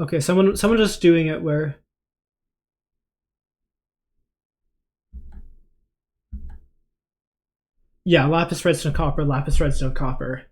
Okay, someone just doing it where. Yeah, lapis redstone copper, lapis redstone copper.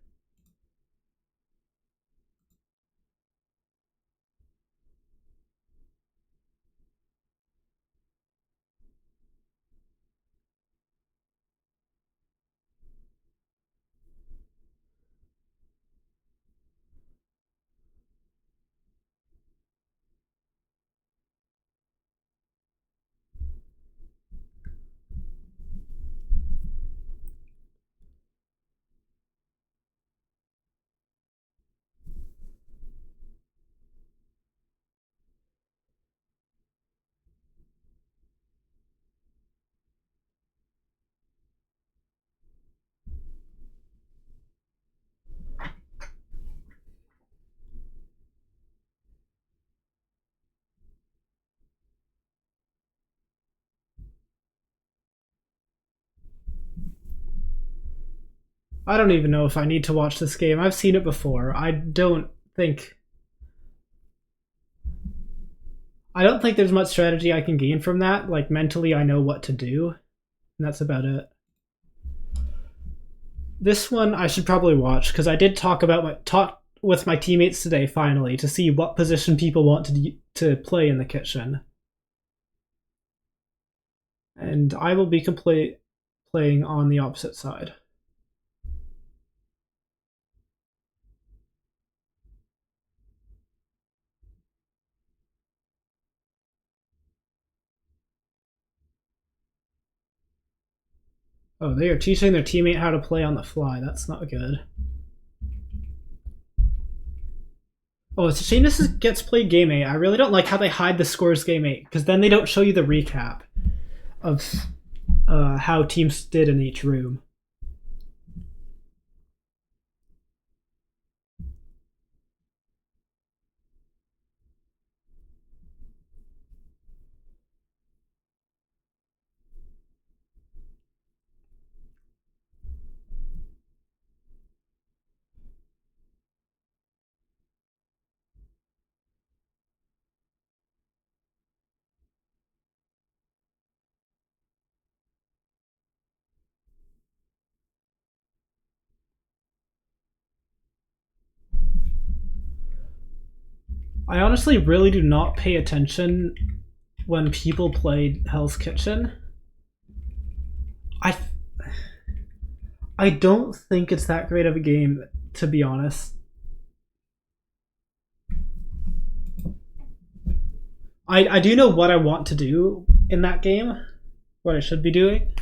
I don't even know if I need to watch this game. I've seen it before. Think I don't think there's much strategy I can gain from that. Like mentally I know what to do, and that's about it. This one I should probably watch because I did talk with my teammates today finally to see what position people want to play in the kitchen. And I will be playing on the opposite side. Oh, they are teaching their teammate how to play on the fly. That's not good. Oh, it's a shame gets played game 8. I really don't like how they hide the scores game 8, because then they don't show you the recap of how teams did in each room. I honestly really do not pay attention when people play Hell's Kitchen. I I don't think it's that great of a game, to be honest. I do know what I want to do in that game, what I should be doing.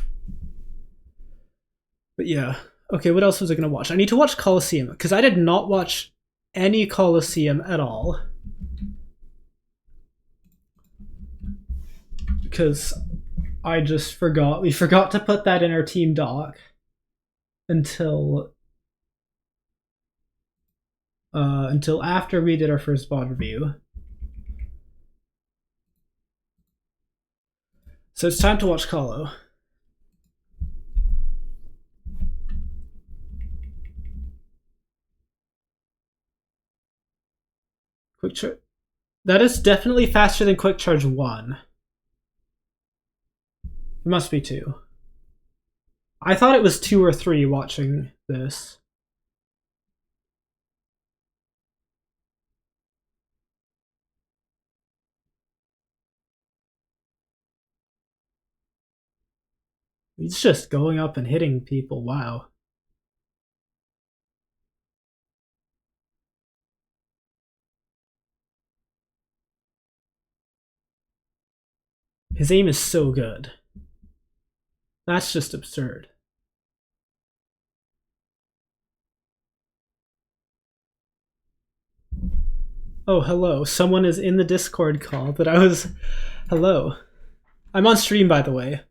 But yeah. Okay, what else was I going to watch? I need to watch Colosseum, because I did not watch any Colosseum at all. Because I just forgot. We forgot to put that in our team doc until after we did our first VOD review. So it's time to watch Colo. Quick charge. That is definitely faster than Quick Charge 1. It must be 2. I thought it was 2 or 3 watching this. He's just going up and hitting people. Wow. His aim is so good. That's just absurd. Oh, hello. Someone is in the Discord call, but I was... Hello. I'm on stream, by the way.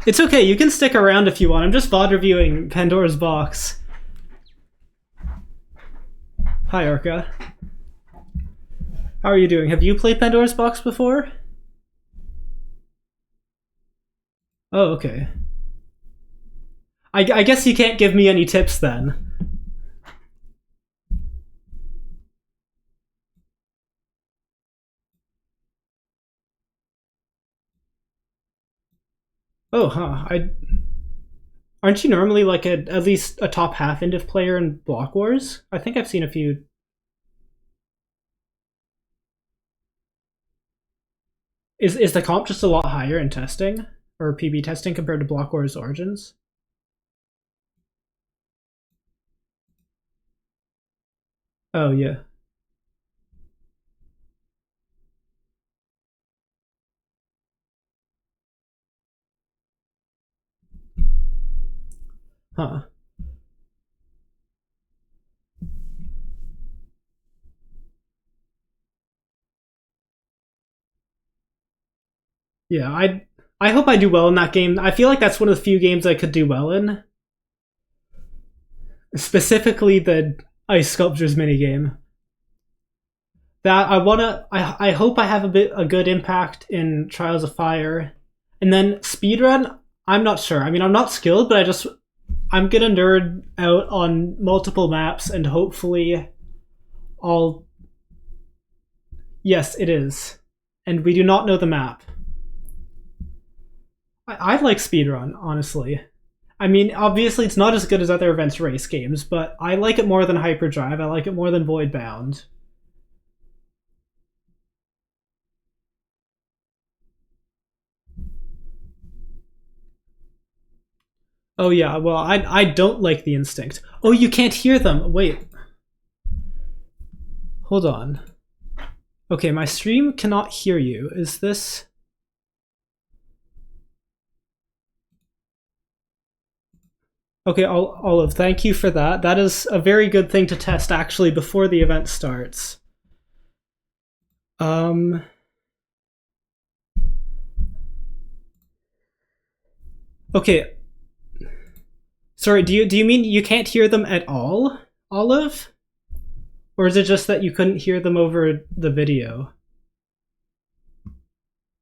It's okay, you can stick around if you want. I'm just VOD reviewing Pandora's Box. Hi, Arca. How are you doing? Have you played Pandora's Box before? Oh, okay. I guess you can't give me any tips then. Oh, huh. I aren't you normally like at least a top half Indiv player in Block Wars? I think I've seen a few. Is the comp just a lot higher in testing or PB testing compared to Block Wars Origins? Oh yeah. Huh. Yeah, I hope I do well in that game. I feel like that's one of the few games I could do well in. Specifically the ice sculptures minigame. That I hope I have a good impact in Trials of Fire. And then speedrun, I'm not sure. I mean, I'm not skilled, but I'm gonna nerd out on multiple maps and hopefully I'll yes, it is. And we do not know the map. I like speedrun, honestly. I mean, obviously it's not as good as other events race games, but I like it more than Hyperdrive. I like it more than Voidbound. Oh yeah, well I don't like the instinct. Oh, you can't hear them. Wait, hold on. Okay, my stream cannot hear you. Is this? Okay, Olive, thank you for that. That is a very good thing to test actually before the event starts. Um. Okay. Sorry, do you mean you can't hear them at all, Olive? Or is it just that you couldn't hear them over the video?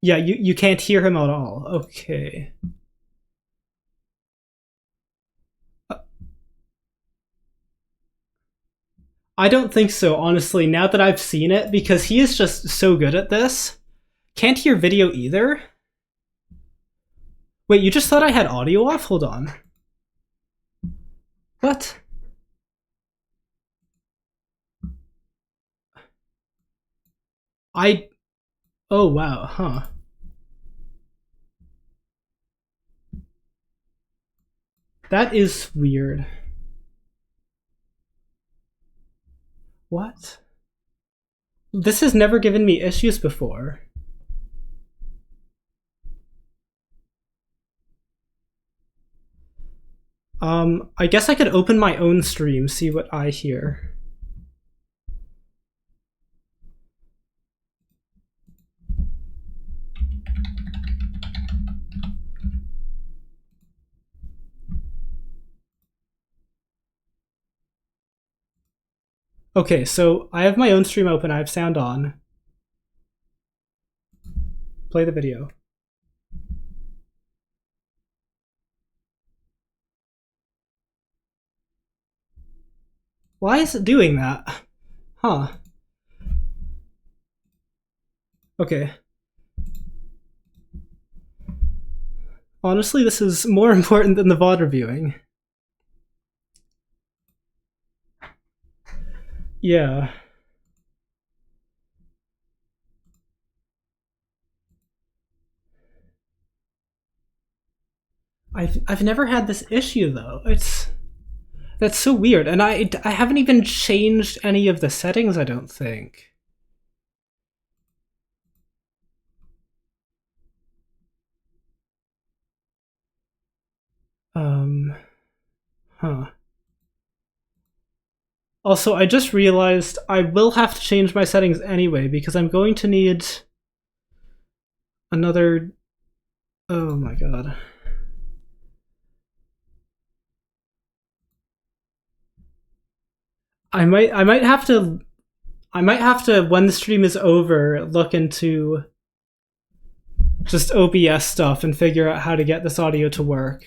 Yeah, you can't hear him at all. Okay. I don't think so, honestly, now that I've seen it, because he is just so good at this. Can't hear video either? Wait, you just thought I had audio off? Hold on. What? I... Oh, wow, huh. That is weird. What? This has never given me issues before. I guess I could open my own stream, see what I hear. Okay, so I have my own stream open, I have sound on. Play the video. Why is it doing that? Huh. Okay. Honestly, this is more important than the VOD reviewing. Yeah. I've never had this issue though. That's so weird, and I haven't even changed any of the settings. I don't think. Um. Huh. Also, I just realized I will have to change my settings anyway because I'm going to need another. Oh my god. I might have to I might have to, when the stream is over, look into just OBS stuff and figure out how to get this audio to work.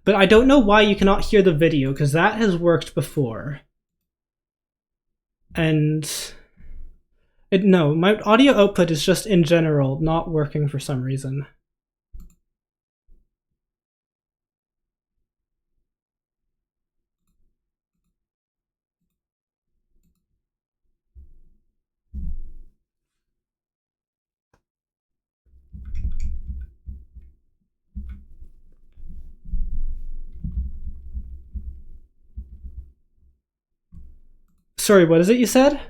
But I don't know why you cannot hear the video, because that has worked before. And no, my audio output is just in general not working for some reason. Sorry, what is it you said?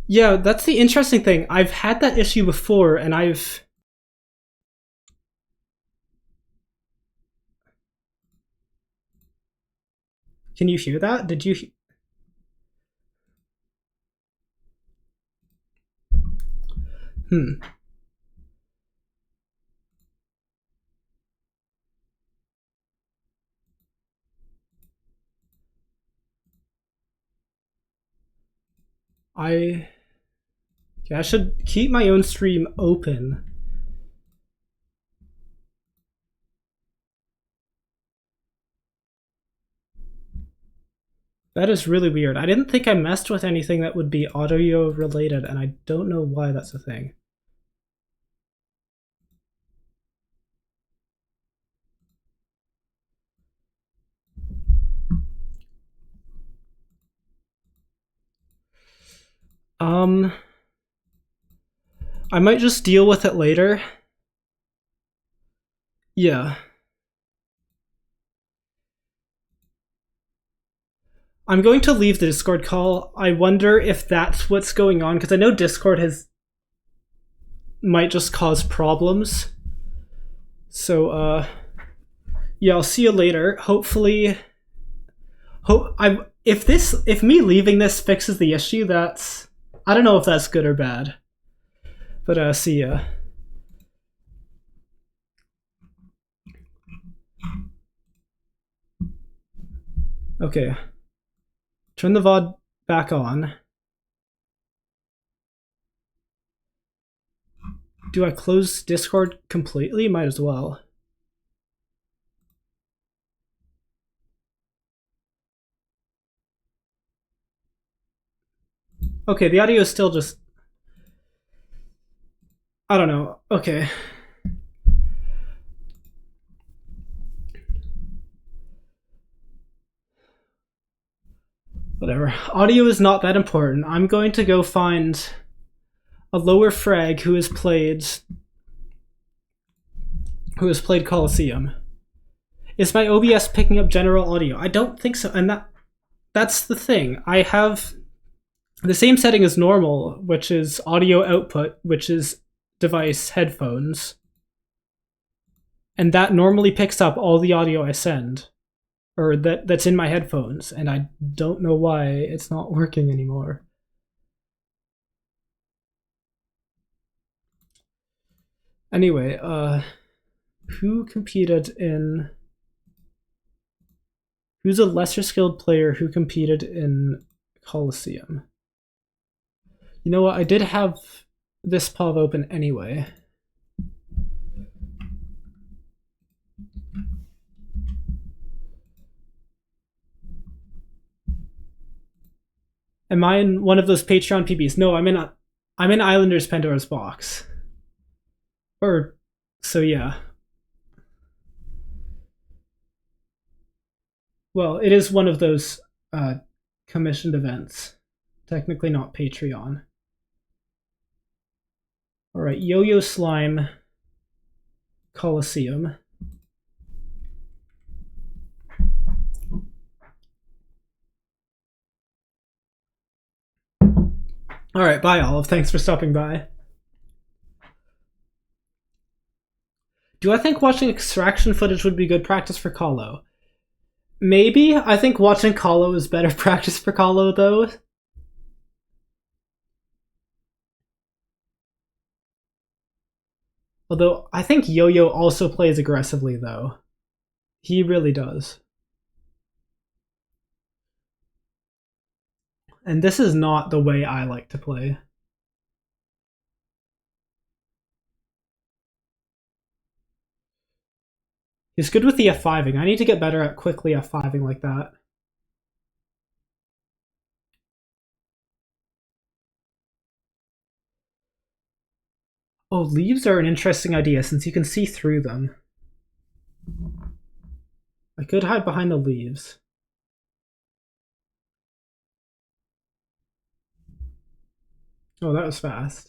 Yeah, that's the interesting thing. I've had that issue before, and I've... Can you hear that? Did you... I should keep my own stream open. That is really weird. I didn't think I messed with anything that would be audio related, and I don't know why that's a thing. I might just deal with it later. Yeah. I'm going to leave the Discord call. I wonder if that's what's going on, because I know Discord might just cause problems. So, yeah, I'll see you later. Hopefully, if me leaving this fixes the issue, I don't know if that's good or bad. But see ya. Okay. Turn the VOD back on. Do I close Discord completely? Might as well. Okay, the audio is still just... I don't know. Okay. Whatever. Audio is not that important. I'm going to go find a lower frag who has played Colosseum. Is my OBS picking up general audio? I don't think so, and that's the thing. I have the same setting as normal, which is audio output, which is device headphones. And that normally picks up all the audio I send, or that's in my headphones, and I don't know why it's not working anymore. Anyway, who competed in... Who's a lesser skilled player who competed in Colosseum? You know what? I did have this POV open anyway. Am I in one of those Patreon PBs? No, I'm in Islanders Pandora's Box. So yeah. Well, it is one of those commissioned events. Technically not Patreon. Alright, Yo-Yo Slime Colosseum. Alright, bye Olive. Thanks for stopping by. Do I think watching extraction footage would be good practice for Colo? Maybe. I think watching Colo is better practice for Colo, though. Although I think Yo-Yo also plays aggressively, though. He really does. And this is not the way I like to play. He's good with the F5ing. I need to get better at quickly F5ing like that. Oh, leaves are an interesting idea since you can see through them. I could hide behind the leaves. Oh, that was fast.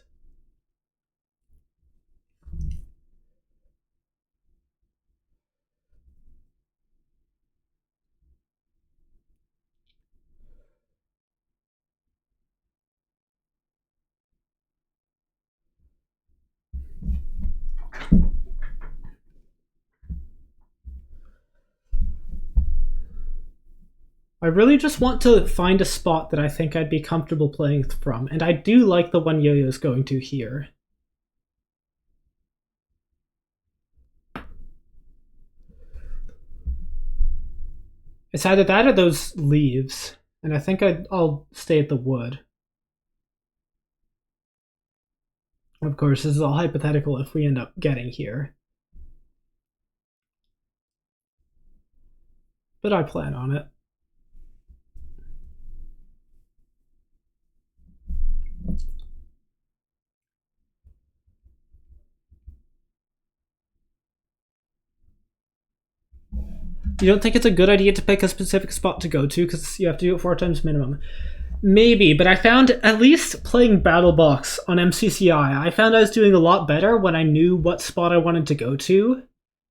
I really just want to find a spot that I think I'd be comfortable playing from, and I do like the one Yo-Yo's going to here. It's either that or those leaves, and I think I'll stay at the wood. Of course, this is all hypothetical if we end up getting here. But I plan on it. You don't think it's a good idea to pick a specific spot to go to because you have to do it 4 times minimum? Maybe, but I found at least playing Battle Box on MCCI, I found I was doing a lot better when I knew what spot I wanted to go to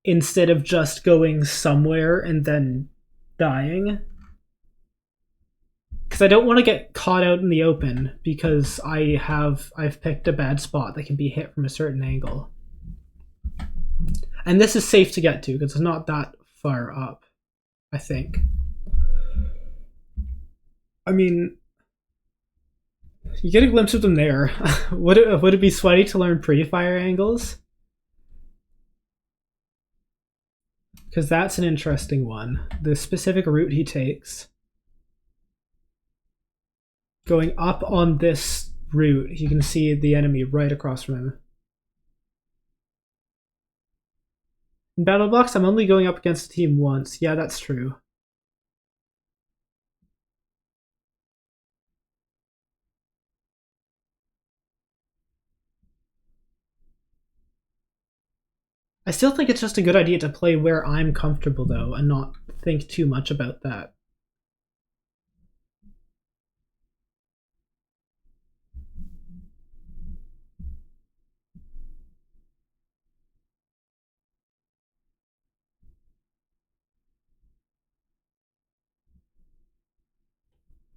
instead of just going somewhere and then dying. Because I don't want to get caught out in the open because I've picked a bad spot that can be hit from a certain angle. And this is safe to get to because it's not that far up, I think. I mean, you get a glimpse of them there. Would it be sweaty to learn pre-fire angles? Because that's an interesting one. The specific route he takes. Going up on this route, you can see the enemy right across from him. In Battle Box, I'm only going up against a team once. Yeah, that's true. I still think it's just a good idea to play where I'm comfortable, though, and not think too much about that.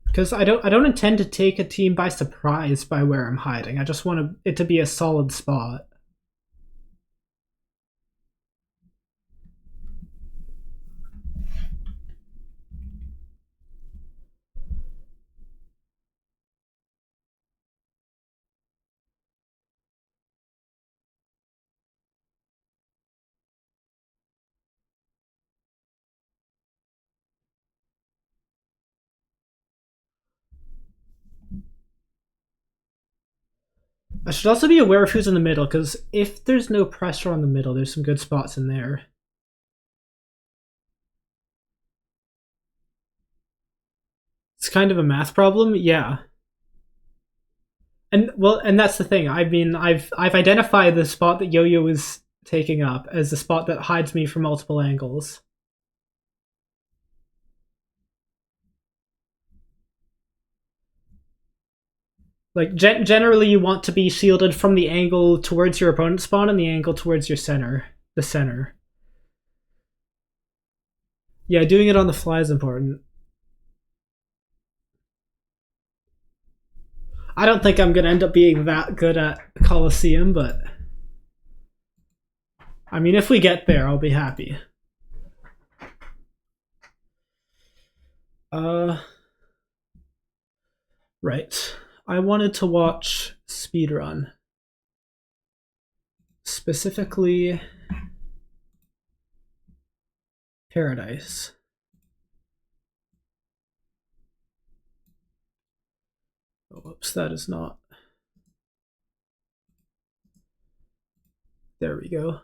Because I don't intend to take a team by surprise by where I'm hiding. I just want it to be a solid spot. I should also be aware of who's in the middle, because if there's no pressure on the middle, there's some good spots in there. It's kind of a math problem, yeah. And that's the thing. I mean, I've identified the spot that Yo-Yo is taking up as the spot that hides me from multiple angles. Like generally, you want to be shielded from the angle towards your opponent's spawn and the angle towards your center, the center. Yeah, doing it on the fly is important. I don't think I'm gonna end up being that good at Coliseum, but I mean, if we get there, I'll be happy. Right. I wanted to watch speedrun. Specifically, Paradise. Oh, whoops, that is not. There we go.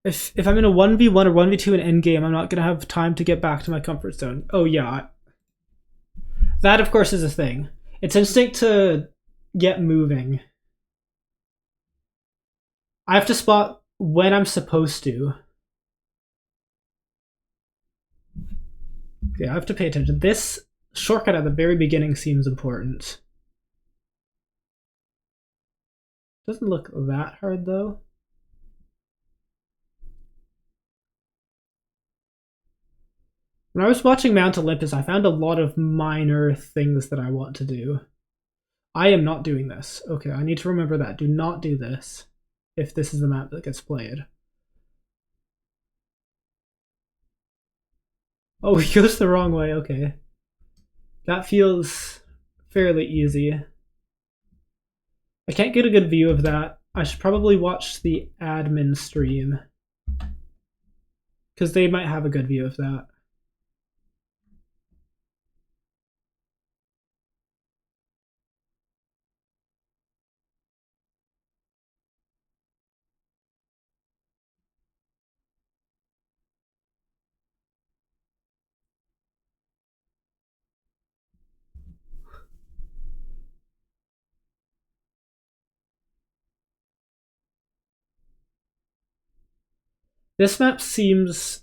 If I'm in a 1v1 or 1v2 in endgame, I'm not going to have time to get back to my comfort zone. Oh, yeah. That, of course, is a thing. It's instinct to get moving. I have to spot when I'm supposed to. Okay, I have to pay attention. This shortcut at the very beginning seems important. Doesn't look that hard, though. When I was watching Mount Olympus, I found a lot of minor things that I want to do. I am not doing this. Okay, I need to remember that. Do not do this if this is the map that gets played. Oh, he goes the wrong way. Okay. That feels fairly easy. I can't get a good view of that. I should probably watch the admin stream, because they might have a good view of that. This map seems...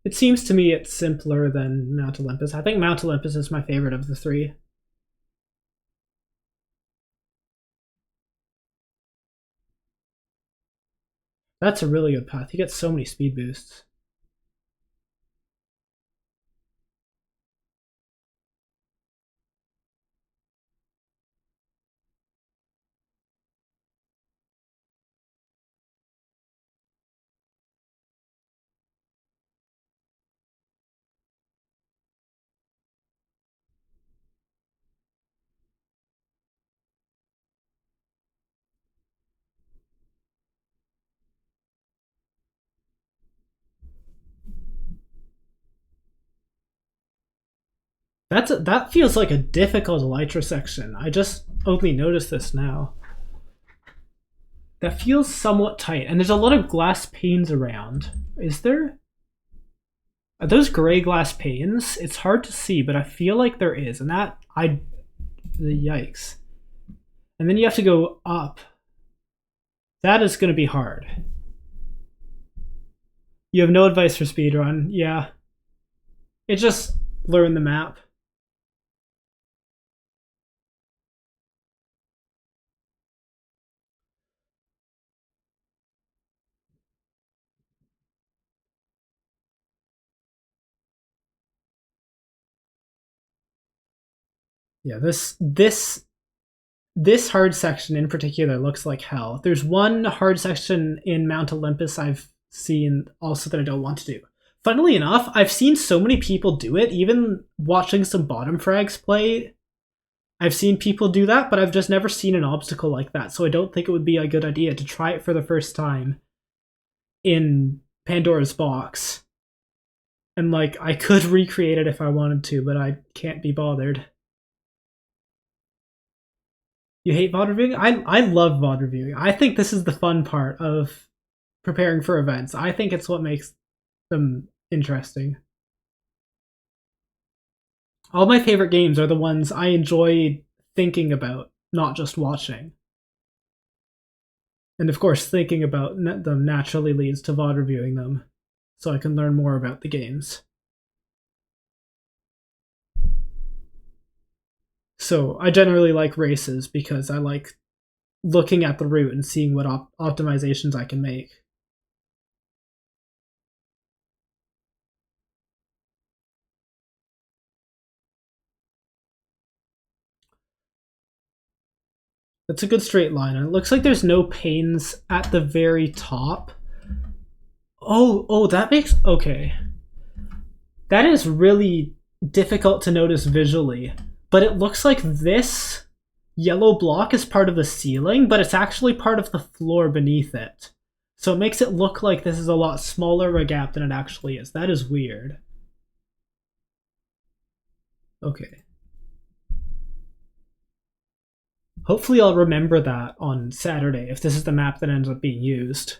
It seems to me it's simpler than Mount Olympus. I think Mount Olympus is my favorite of the three. That's a really good path. You get so many speed boosts. That feels like a difficult elytra section. I just only noticed this now. That feels somewhat tight, and there's a lot of glass panes around. Is there? Are those gray glass panes? It's hard to see, but I feel like there is, and that yikes. And then you have to go up. That is going to be hard. You have no advice for speedrun. Yeah. It just learn the map. Yeah, this hard section in particular looks like hell. There's one hard section in Mount Olympus I've seen also that I don't want to do. Funnily enough, I've seen so many people do it, even watching some bottom frags play. I've seen people do that, but I've just never seen an obstacle like that, so I don't think it would be a good idea to try it for the first time in Pandora's box. And like, I could recreate it if I wanted to, but I can't be bothered. You hate VOD reviewing? I love VOD reviewing. I think this is the fun part of preparing for events. I think it's what makes them interesting. All my favorite games are the ones I enjoy thinking about, not just watching. And of course, thinking about them naturally leads to VOD reviewing them, so I can learn more about the games. So I generally like races because I like looking at the route and seeing what optimizations I can make. That's a good straight line, and it looks like there's no panes at the very top. Oh, that makes... Okay. That is really difficult to notice visually, but it looks like this yellow block is part of the ceiling, but it's actually part of the floor beneath it. So it makes it look like this is a lot smaller of a gap than it actually is. That is weird. Okay. Hopefully I'll remember that on Saturday if this is the map that ends up being used.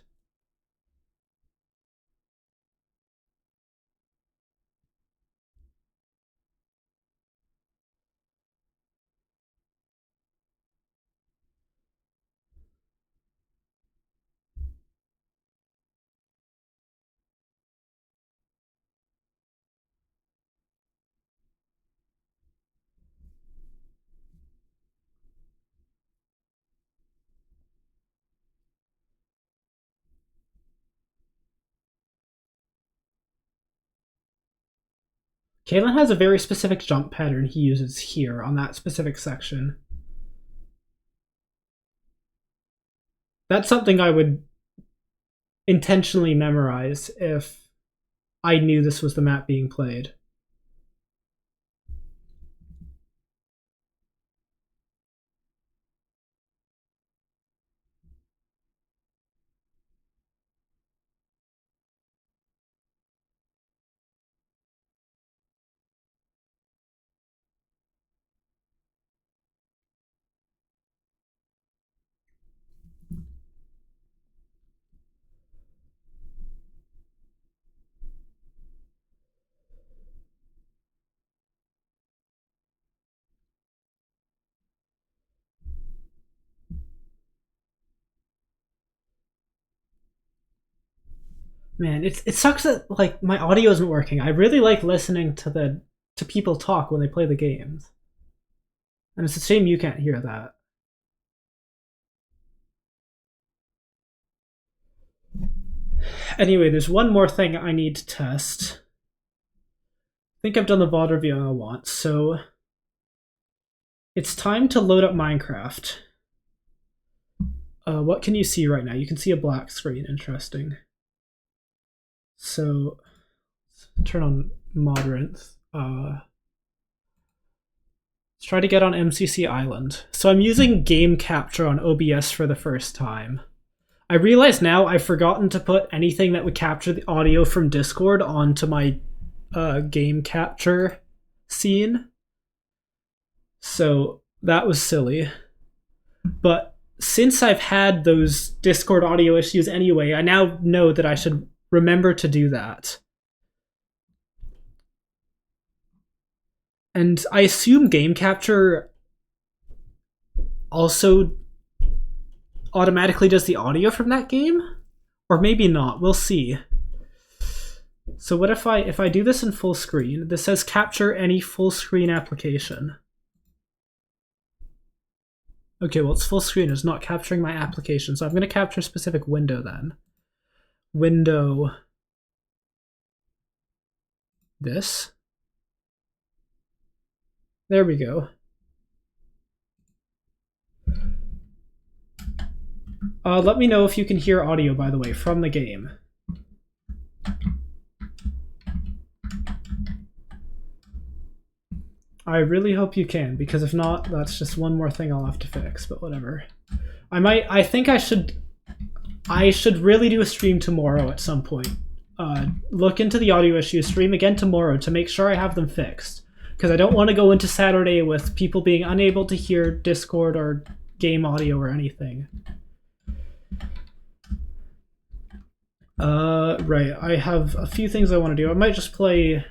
Kalen has a very specific jump pattern he uses here on that specific section. That's something I would intentionally memorize if I knew this was the map being played. Man, it sucks that like my audio isn't working. I really like listening to people talk when they play the games. And it's a shame you can't hear that. Anyway, there's one more thing I need to test. I think I've done the VOD review I want, so it's time to load up Minecraft. What can you see right now? You can see a black screen. Interesting. So turn on moderate. Let's try to get on MCC Island. So I'm using game capture on OBS for the first time. I realize now I've forgotten to put anything that would capture the audio from Discord onto my game capture scene. So that was silly. But since I've had those Discord audio issues anyway, I now know that I should remember to do that. And I assume game capture also automatically does the audio from that game? Or maybe not. We'll see. So what if I do this in full screen? This says capture any full screen application. Okay, well, it's full screen. It's not capturing my application. So I'm going to capture a specific window then. Window. This. There we go. Let me know if you can hear audio, by the way, from the game. I really hope you can, because if not, that's just one more thing I'll have to fix, but whatever. I think I should really do a stream tomorrow at some point. Look into the audio issues, stream again tomorrow to make sure I have them fixed. Because I don't want to go into Saturday with people being unable to hear Discord or game audio or anything. Right, I have a few things I want to do. I might just play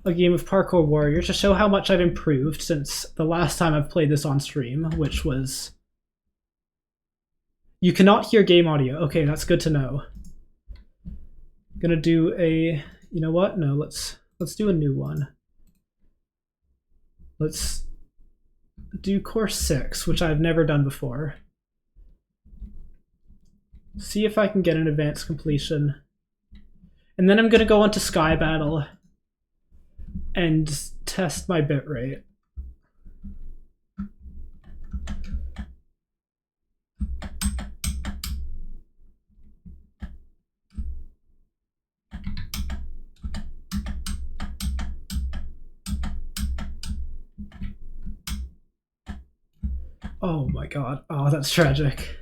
a game of Parkour Warrior to show how much I've improved since the last time I've played this on stream, which was... You cannot hear game audio. Okay, that's good to know. Gonna do a... You know what? No, let's do a new one. Let's do course 6, which I've never done before. See if I can get an advanced completion. And then I'm gonna go on to Sky Battle and test my bitrate. Oh my god. Oh, that's tragic.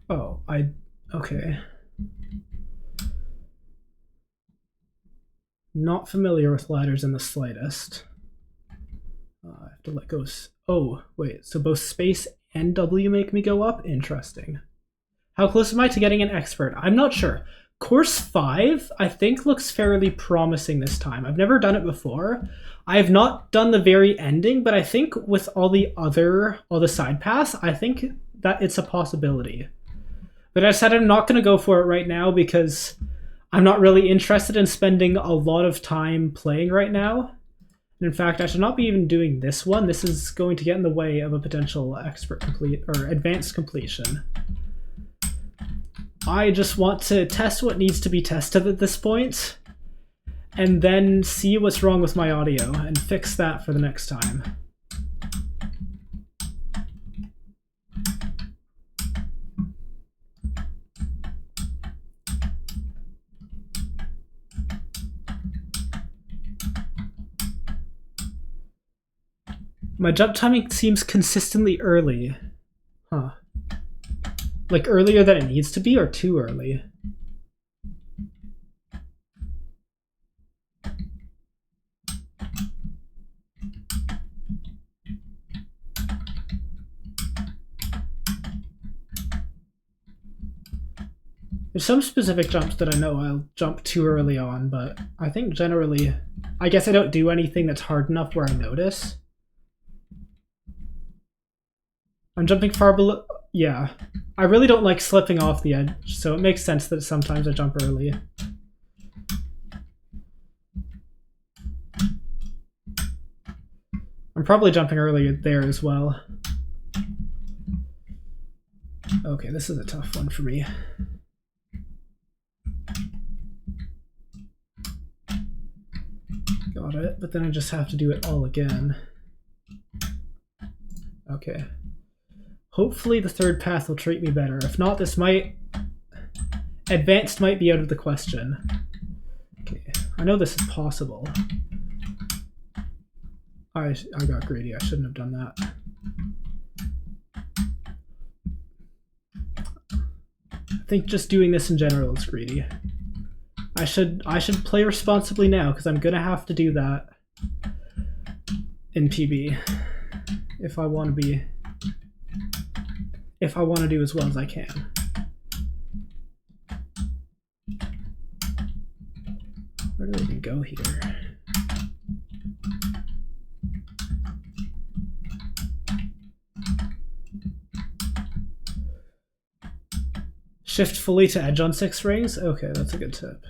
Oh, okay. Not familiar with ladders in the slightest. I have to let go. Oh, wait, so both space and W make me go up? Interesting. How close am I to getting an expert? I'm not sure. Course 5, I think, looks fairly promising this time. I've never done it before. I have not done the very ending, but I think with all the side paths, I think that it's a possibility. But I said I'm not going to go for it right now because I'm not really interested in spending a lot of time playing right now. And in fact, I should not be even doing this one. This is going to get in the way of a potential expert complete or advanced completion. I just want to test what needs to be tested at this point, and then see what's wrong with my audio and fix that for the next time. My jump timing seems consistently early. Huh. Like earlier than it needs to be, or too early? There's some specific jumps that I know I'll jump too early on, but I think generally, I guess I don't do anything that's hard enough where I notice. I'm jumping far below. Yeah. I really don't like slipping off the edge, so it makes sense that sometimes I jump early. I'm probably jumping early there as well. Okay, this is a tough one for me. Got it, but then I just have to do it all again. Okay. Hopefully the third path will treat me better. If not, this might... Advanced might be out of the question. Okay, I know this is possible. I got greedy. I shouldn't have done that. I think just doing this in general is greedy. I should play responsibly now, because I'm gonna have to do that in PB if I want to do as well as I can. Where do they even go here? Shift fully to edge on 6 rings? Okay, that's a good tip.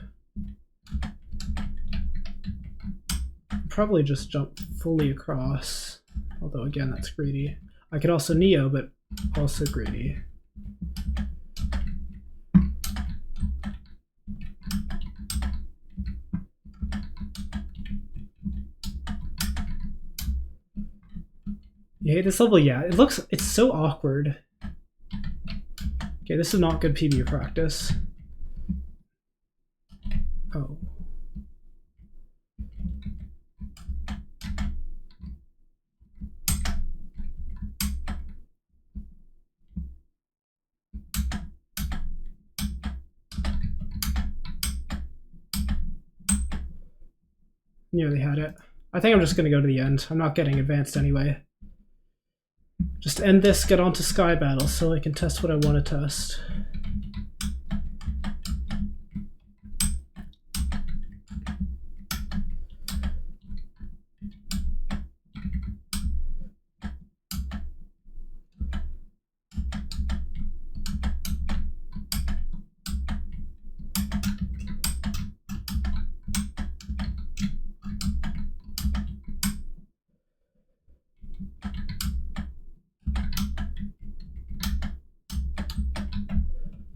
Probably just jump fully across, although again, that's greedy. I could also Neo, but also greedy. You hate this level? Yeah, it's so awkward. Okay, this is not good PB practice. Oh. Nearly had it. I think I'm just gonna go to the end. I'm not getting advanced anyway. Just end this, get on to Sky Battle so I can test what I want to test.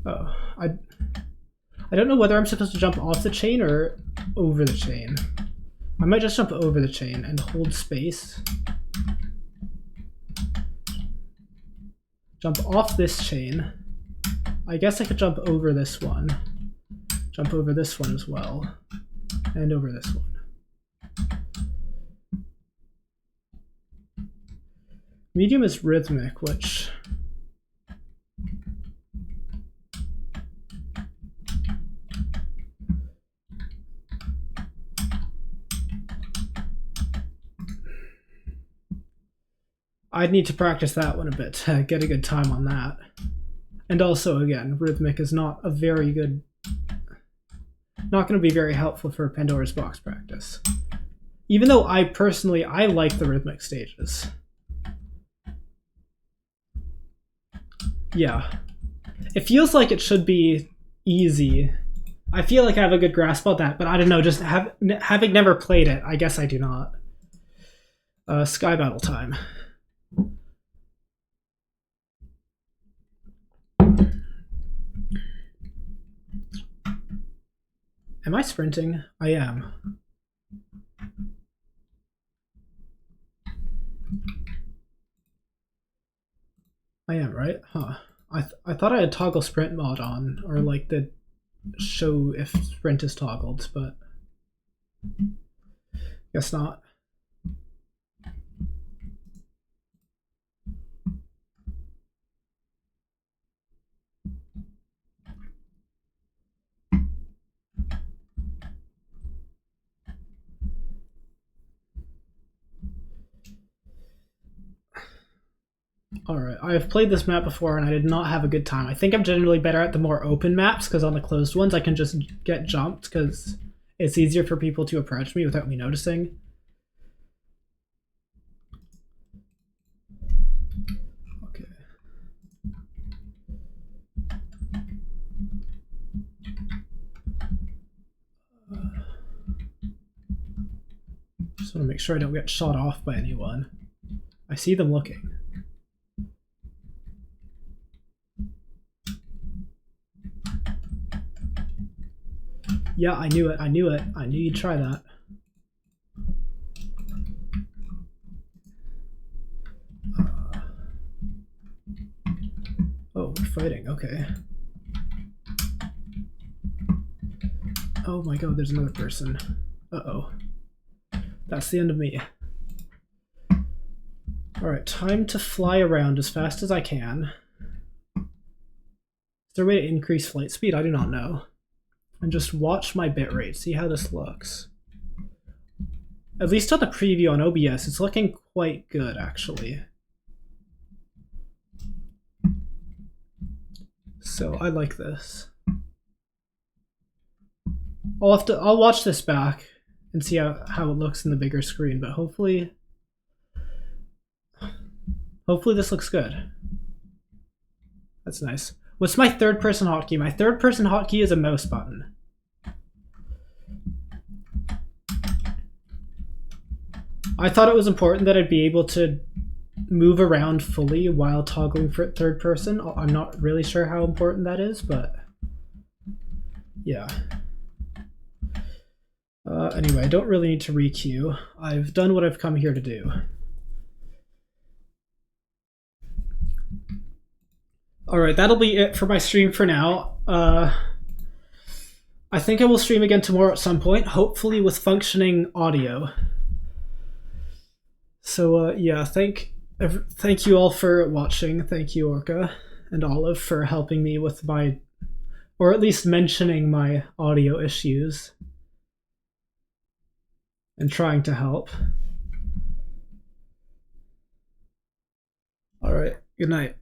Oh, I don't know whether I'm supposed to jump off the chain or over the chain. I might just jump over the chain and hold space. Jump off this chain I guess I could jump over this one. Jump over this one as well. And over this one. Medium is rhythmic, which... I'd need to practice that one a bit to get a good time on that. And also, again, rhythmic is not a very good... Not going to be very helpful for Pandora's box practice. Even though I personally like the rhythmic stages. Yeah. It feels like it should be easy. I feel like I have a good grasp on that, but I don't know, just having never played it, I guess I do not. Sky battle time. Am I sprinting? I am. I am, right? Huh. I thought I had toggle sprint mod on, or like the show if sprint is toggled, but guess not. Alright, I have played this map before and I did not have a good time. I think I'm generally better at the more open maps, because on the closed ones I can just get jumped, because it's easier for people to approach me without me noticing. Okay. Just want to make sure I don't get shot off by anyone. I see them looking. Yeah, I knew it. I knew it. I knew you'd try that. Oh, we're fighting. Okay. Oh my god, there's another person. Uh-oh. That's the end of me. Alright, time to fly around as fast as I can. Is there a way to increase flight speed? I do not know. And just watch my bitrate, see how this looks. At least on the preview on OBS, it's looking quite good, actually. So I like this. I'll watch this back and see how it looks in the bigger screen, but hopefully this looks good. That's nice. What's my third person hotkey? My third person hotkey is a mouse button. I thought it was important that I'd be able to move around fully while toggling for third person. I'm not really sure how important that is, but yeah. Anyway, I don't really need to requeue. I've done what I've come here to do. Alright, that'll be it for my stream for now. I think I will stream again tomorrow at some point, hopefully with functioning audio. So yeah, thank you all for watching. Thank you, Orca and Olive, for helping me with my, or at least mentioning my audio issues and trying to help. All right, good night.